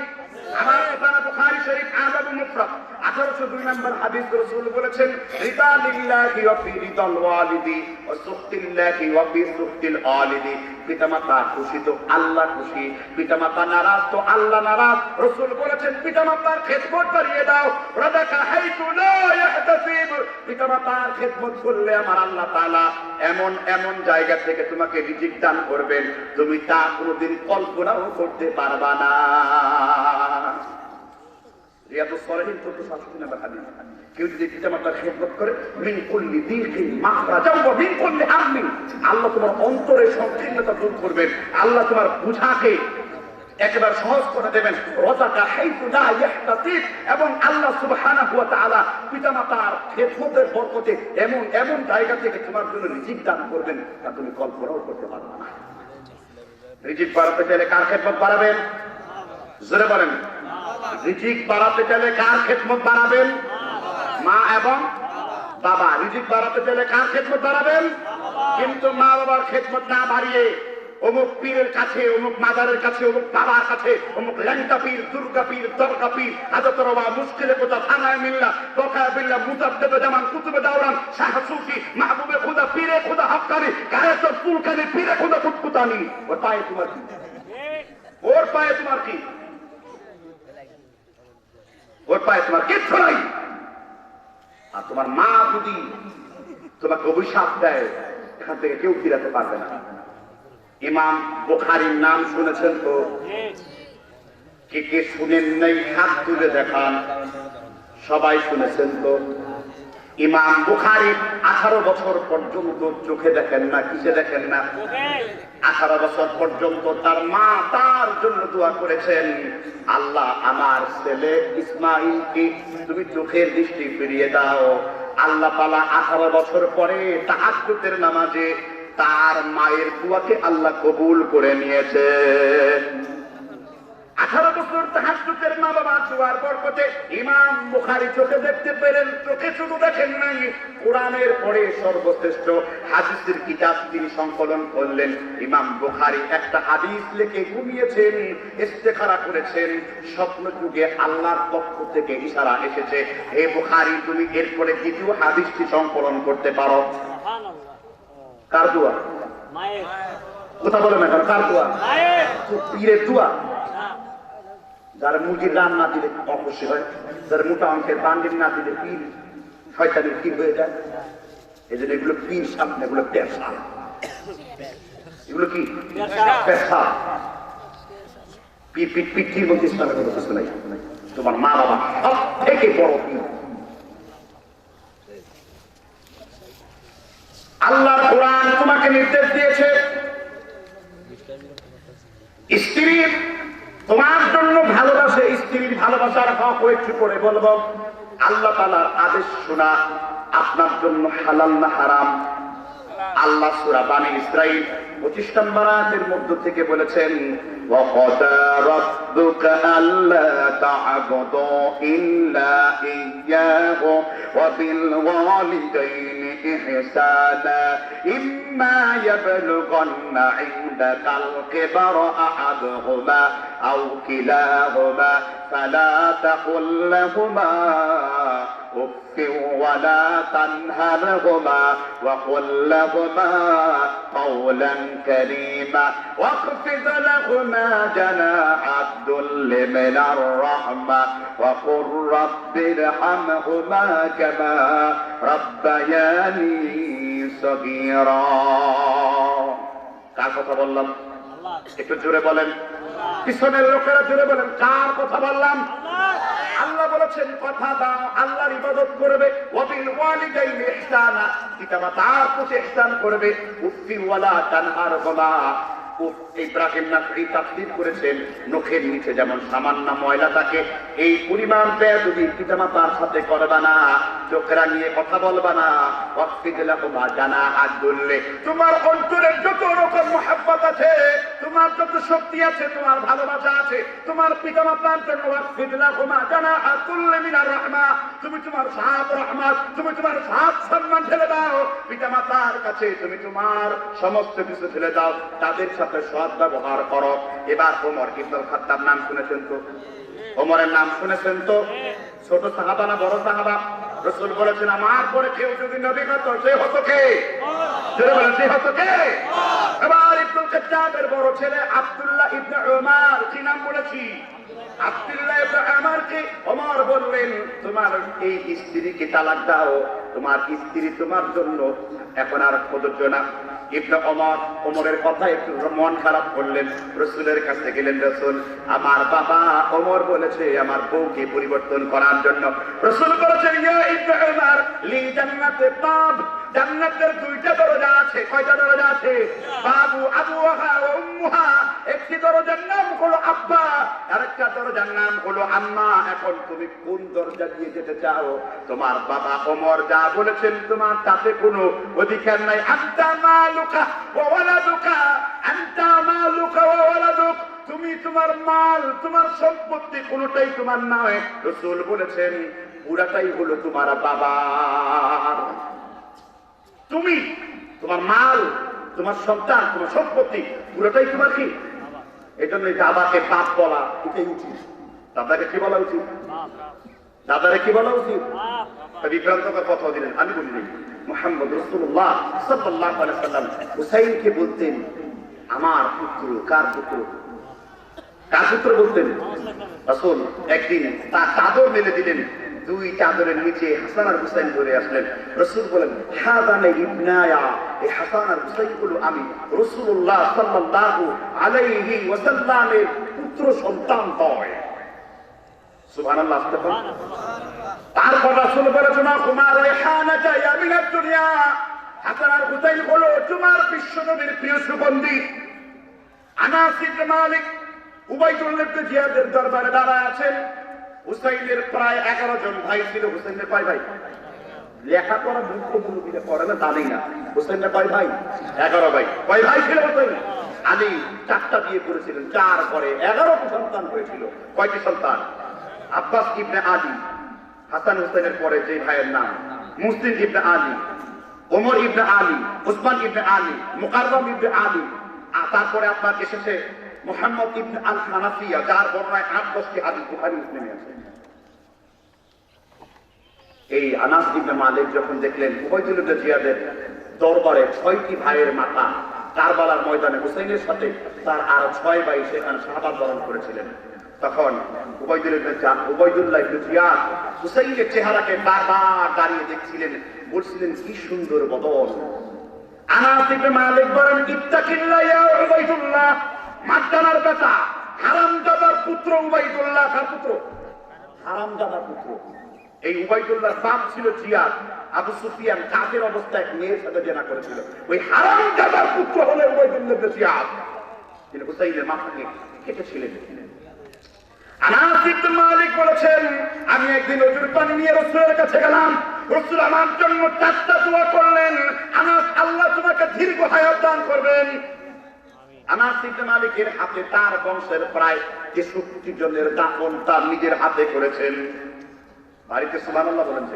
আমার কথা বুখারী শরীফ আদাবুল মুফরাদ 1802 নম্বর হাদিস। রাসূল বলেছেন, রিদা লিল্লাহি ওয়া ফি রিদাল ওয়ালিদি ওয়া সুখতিল্লাহি ওয়া ফি সুখতিল ওয়ালিদি। পিতামাতা খুশি তো আল্লাহ খুশি, পিতামাতা নারাজ তো আল্লাহ নারাজ। রাসূল বলেছেন, পিতামাতার খেদমত বাড়িয়ে দাও, রাদাকা হাইতু লা ইয়াহতাসিব। পিতামাতার খেদমত করলে আমার আল্লাহ তাআলা এমন এমন জায়গা থেকে তোমাকে রিজিক দান করবেন, তুমি তা কোনোদিন কল্পনাও করতে পারবা না। রিয়াদুস সালিহিন 1467 নম্বর হাদিস। কেউ যদি পিতামাতার খেদমত করে, মিন কুল্লি দিকিন মাখরাজা ওয়া মিন কুল্লি হাম্মিন, আল্লাহ তোমার অন্তরের সংকীর্ণতা দূর করবেন, আল্লাহ তোমার বুঝাকে একেবারে সহজ করে দেবেন। রাযাকা হাইতু লা ইয়াহতাসিব, এবং আল্লাহ সুবহানাহু ওয়া তাআলা পিতামাতার খেদমতের বরকতে এমন এমন জায়গা থেকে তোমার জন্য রিজিক দান করবেন তা তুমি কল্পনাও করতে পারবে না। রিজিক বাড়াতে চাইলে কার খেদমত বাড়াবেন? জোরে বলেন। রিজিক বাড়াতে চাইলে কার খেদমত বাড়াবেন? মা এবং বাবা। রিজিক বাড়াতে চাইলে কার খেদমত বাড়াবেন? কিন্তু মা বাবার খেদমত না বাড়িয়ে অমুক পীরের কাছে, অমুক মাজারের কাছে, অমুক বাবার কাছে, অমুক ল্যাংটা পীর, দুর্গা পীর, দরগা পীর, হাজরত রওয়া, মুশকিলে কোথা, থানায় মিল্লা, বকায়া বিল্লাহ, মুজাদ্দেদে জামান, কুতুবে দাওরান, শাহ সুফি, মাহবুবে খুদা, পীরে খুদা হাক্কানি, গায়েসর ফুলকানি, পীরে খুদা ফুটফুটানি, ওর পায়ে তোমার কি? ওর পায়ে তোমার কি? ওর পায়ে তোমার কিচ্ছু নাই। আর তোমার মা যদি তোমাকে অভিশাপ দেয়, এখান থেকে কেউ ফিরাতে পারবে না। ইমাম বুখারীর নাম শুনেছেন তো? কে কে শুনেন নাই হাত তুলে দেখান। সবাই শুনেছেন তো? ইমাম বুখারী 18 বছর পর্যন্ত চোখে দেখেন না। কিসে দেখেন না? 18 বছর পর্যন্ত তার মা তার জন্য দোয়া করেছেন, আল্লাহ আমার ছেলে ইসমাঈলকে তুমি চোখের দৃষ্টি ফিরিয়ে দাও। আল্লাহ তাআলা 18 বছর পরে তাহাজ্জুদের নামাজে তার মায়ের দোয়াকে আল্লাহ কবুল করে নিয়েছে। 18 বছর তাহাজ্জুদের মা বাবার দোয়ার বরকতে ইমাম বুখারী চোখে দেখতে পেলেন। চোখে শুধু দেখেন নাই, কোরআনের পরে সর্বশ্রেষ্ঠ হাদিসের কিতাব তিনি সংকলন করলেন। ইমাম বুখারী একটা হাদিস লিখে ঘুমিয়েছেন, ইস্তেখারা করেছেন। স্বপ্ন যুগে আল্লাহর পক্ষ থেকে ইশারা এসেছে, হে বুখারী তুমি এরপরে দ্বিতীয় হাদিসটি সংকলন করতে পারো। কার দোয়া? মায়ের। কথা বলে না, কার দোয়া? মায়ের। পীরের দোয়া। যারা মুরগির রান না দিলে অখুশি হয়, যারা মোটা অঙ্কের বান্ডিল না দিলে পীর শয়তানের পীর হয়ে যায়। এই জন্য এগুলো পীর সামনে, এগুলো পেশা। এগুলো কি পেশা? পিঠির মধ্যে ইসলামের কোনো কিছু নাই। তোমার মা বাবা সব থেকে বড় পীর। আল্লাহর কোরআন তোমাকে নির্দেশ দিয়েছে, স্ত্রী তোমার জন্য ভালোবাসে, স্ত্রীর ভালোবাসার হক একটু করে বলবো। আল্লাহ তাআলার আদেশ শোনা আপনার জন্য হালাল না হারাম? আল্লাহ সূরা বানী ইসরাঈল 25 নম্বর আয়াতের মধ্য থেকে বলেছেন, ওয়া ক্বাদা রাব্বুকা আল্লা তা'বুদু ইল্লা ইয়্যাহু ওয়া বিল ওয়ালিদাইনি ইহসানা ইম্মা ইয়াবলুগান্না ইনদাকাল কিবারা আহাদুহুমা আও কিলাহুমা ফালা তাকুল লাহুমা উফ ولا تنهرهما وقل لهما قولا كريما واخفض لهما جناح الذل من الرحمة وقل رب ارحمهما كما ربياني صغيرا। কার কথা বললাম? একটু জোরে বলেন, পিছনের লোকেরা জোরে বলেন, কার কথা বললাম? আল্লাহ বলেছেন কথা দাও, আল্লাহর ইবাদত করবে, ওয়াবিল ওয়ালিদাইনি ইহসানা, পিতামাতার প্রতি ইহসান করবে, উফি ওয়ালা তানহারহুমা। ইব্রাহিম নাকঈ তাফসীর করেছেন, নখের নিচে যেমন সামান্য ময়লা থাকে, এই পরিমাণ বেয়াদবি পিতামাতার সাথে করবা না, চোখরা নিয়ে কথা বলবা না। ওয়াকফিদ লাহুমা জানাহাদ দুল্লে, তোমার অন্তরে যত রকম মহব্বত আছে, তোমার যত শক্তি আছে, তোমার ভালোবাসা আছে, তোমার পিতামাতার জন্য ওয়াকফিদ লাহুমা জানাহাদ দুল্লে মিনার রাহমা, তুমি তোমার সাত রহমত, তুমি তোমার সাত সম্মান ঢেলে দাও পিতামাতার কাছে, তুমি তোমার সমস্ত কিছু ঢেলে দাও, তাদের সাথে সৎ ব্যবহার করো। এবার ওমর ইবনুল খাত্তাব নাম শুনেছেন তো? ওমরের নাম শুনেছেন তো? ছোট সাহাবা না বড় সাহাবা? রাসূল বলেছেন, আমার পরে কেউ যদি নবী হতো সে হতো কে? যারা বলেন সে হতো কে? এবার ইবনুল খাত্তাবের বড় ছেলে আব্দুল্লাহ ইবনে উমর, কি নাম বলেছি? আব্দুল্লাহ ইবনে উমরকে ওমর বললেন, তোমার এই স্ত্রীকে তালাক দাও, তোমার স্ত্রী তোমার জন্য এখন আর প্রযোজ্য না। ইবনে ওমর ওমরের কথা একটু মন খারাপ করলেন, রাসূলের কাছে গেলেন, রাসূল আমার বাবা ওমর বলেছে আমার বউকে পরিবর্তন করার জন্য। রাসূল বলেছেন, ইয়া ইবনে ওমর লি জান্নাতে বাব, জান্নাতের দুইটা দরজা আছে। কয়টা দরজা আছে? বাবু আবুহা ওয়া উম্মুহা, একটি দরজার নাম হলো আব্বা, আরেকটা দরজার নাম হলো আম্মা। এখন তুমি কোন দরজা দিয়ে যেতে চাও? তোমার বাবা ওমর যা বলেছেন তোমার তাতে কোনো অধিকার নাই। আনতা মালুকা ওয়া ওয়ালাদুকা, আনতা মালুকা ওয়া ওয়ালাদুক, তুমি তোমার মাল তোমার সম্পত্তি কোনটাই তোমার নয়। রাসূল বলেছেন পুরাটাই হলো তোমার বাবার। তুমি তোমার মাল, তোমার সন্তান, তোমার সম্পত্তি পুরোটাই তোমার কি? এই জন্য বাবাকে বাপ বলা এটাই উচিত। দাদাকে কি বলা উচিত? দাদারে কি বলা উচিত? বিভ্রান্তকর কথা দিলেন, আমি বলি নাই। মুহাম্মদ রাসূলুল্লাহ সাল্লাল্লাহু আলাইহি ওয়াসাল্লাম হুসাইনকে বলতেন আমার পুত্র। কার পুত্র? কার পুত্র বলতেন? রাসূল একদিন তার চাদর মেলে দিলেন, দুই চাদরের নিচে হাসান আর হুসাইন ধরে আসলেন। রাসূল বলেন, হাদানে ইবনায়া, এই হাসান আর হুসাইন হলো আমি রাসূলুল্লাহ সাল্লাল্লাহু আলাইহি ওয়াসাল্লামের পুত্র সন্তান হয়। সুবহানাল্লাহ। তারপর রাসূল বলেছেন, তোমার রেহানাতা ইয়া মিনাদ দুনিয়া, হাসান আর হুসাইন হলো তোমার বিশ্বনবীর প্রিয় সুগন্ধি। আনাস ইবনে মালিক উবাইদুল্লাহ ইবনে জিয়াদের দরবারে দাঁড়ায় আছেন। হুসাইনের প্রায় 11 জন ভাই ছিল। হুসাইনের কয় ভাই? লেখাপড়া মুখ্যগুলো দিলে পড়ে না জানি না। হুসাইনের কয় ভাই? 11 ভাই। কয় ভাই ছিল হুসাইন? আলী 4টা বিয়ে করেছিলেন, 4 পরে 11টি সন্তান হয়েছিল। কয়টি সন্তান? আব্বাস ইবনে আলী, হাসান হুসাইনের পরে যে ভাইয়ের নাম মুসলিম ইবনে আলী, ওমর ইবনে আলী, উসমান ইবনে আলী, মুকাররম ইবনে আলী, আর তারপরে আপনার এসেছে মুহাম্মদ ইবনে আল হানাফিয়া, যার বর্ণনায় 8-10টি হাদিস বুখারী মুসলিমে আছে। এই আনাস ইবনে মালিক যখন দেখলেন উবাইদুল্লাহ ইবনে জিয়াদের দরবারে 6টি ভাইয়ের মাথা কারবালার ময়দানে হুসাইনের সাথে তার আর 6 ভাই সেখানে শাহাদাত বরণ করেছিলেন, তখন উবাইদুল্লাহ ইবনে জিয়াদ হুসাইনের চেহারাকে বারবার দাঁড়িয়ে দেখছিলেন, বলছিলেন কি সুন্দর বদন। আনাস ইবনে মালিক বলেন, ইত্তাকিল্লাহ ইয়া উবাইদুল্লাহ, মাদ্দানার বেটা, হারামজাদার পুত্র উবাইদুল্লাহ। কার পুত্র? হারামজাদার পুত্র। এই উবাইদুল্লাহর বাপ ছিল জিয়াদ। আবু সুফিয়ান কাফের অবস্থায় এক মেয়ের সাথে জেনা করেছিল। ওই হারামজাদার পুত্র হলো উবাইদুল্লাহ ইবনে জিয়াদ। তিনি হুসাইনের মাথাকে কেটেছিলেন। আনাস ইবনে মালিক বলেছেন, আমি একদিন ওজুর পানি নিয়ে রাসূলের কাছে গেলাম। রাসূল আমার জন্য 4টা দোয়া করলেন। আনাস, আল্লাহ তোমাকে দীর্ঘ হায়াত দান করবেন। আনাস ইবনে মালিকের হাতে তার বংশের প্রায় 63 জনের দাফন তার নিজের হাতে করেছেন। বাড়িতে সুবহানাল্লাহ বলেন।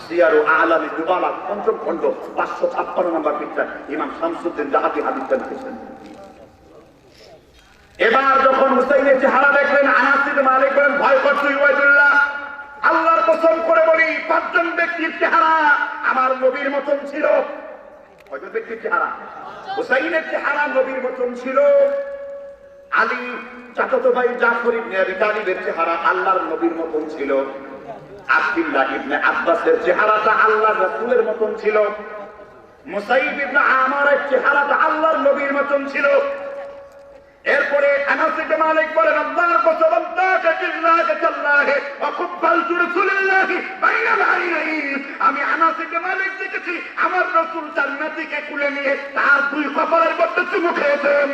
সিয়ারু আলামি দুবালা 5ম খণ্ড 556 নম্বর পৃষ্ঠা ইমাম শামসুদ্দিন জাহাবি হাদিসটা লিখেছেন। এবার যখন হুসাইনের চেহারা দেখলেন, আনাস ইবনে মালিক বলেন, ভয় করছো উবাইদুল্লাহ? আল্লাহর কসম করে বলি, 5 জন ব্যক্তির চেহারা আমার নবীর মতন ছিল। কয়জন ব্যক্তির চেহারা? হুসাইনের চেহারা নবীর মতন ছিল। আলী চাচাতো ভাই জাফর ইবনে আবি তালিবের চেহারা আল্লাহর নবীর মতন ছিল। আব্দুল্লাহ ইবনে আব্বাসের চেহারাটা আল্লাহর রাসূলের মতন ছিল। মুসাইব ইবনে আমারের চেহারাটা আল্লাহর নবীর মতন ছিল। এরপরে আনাস ইবনে মালিক বলেন, আল্লাহর কসম আমি আনাস ইবনে মালিক দেখেছি আমার রাসূল জান্নাতীকে কুলে নিয়ে তার 2 কপালের মধ্যে চুমু খেয়েছেন।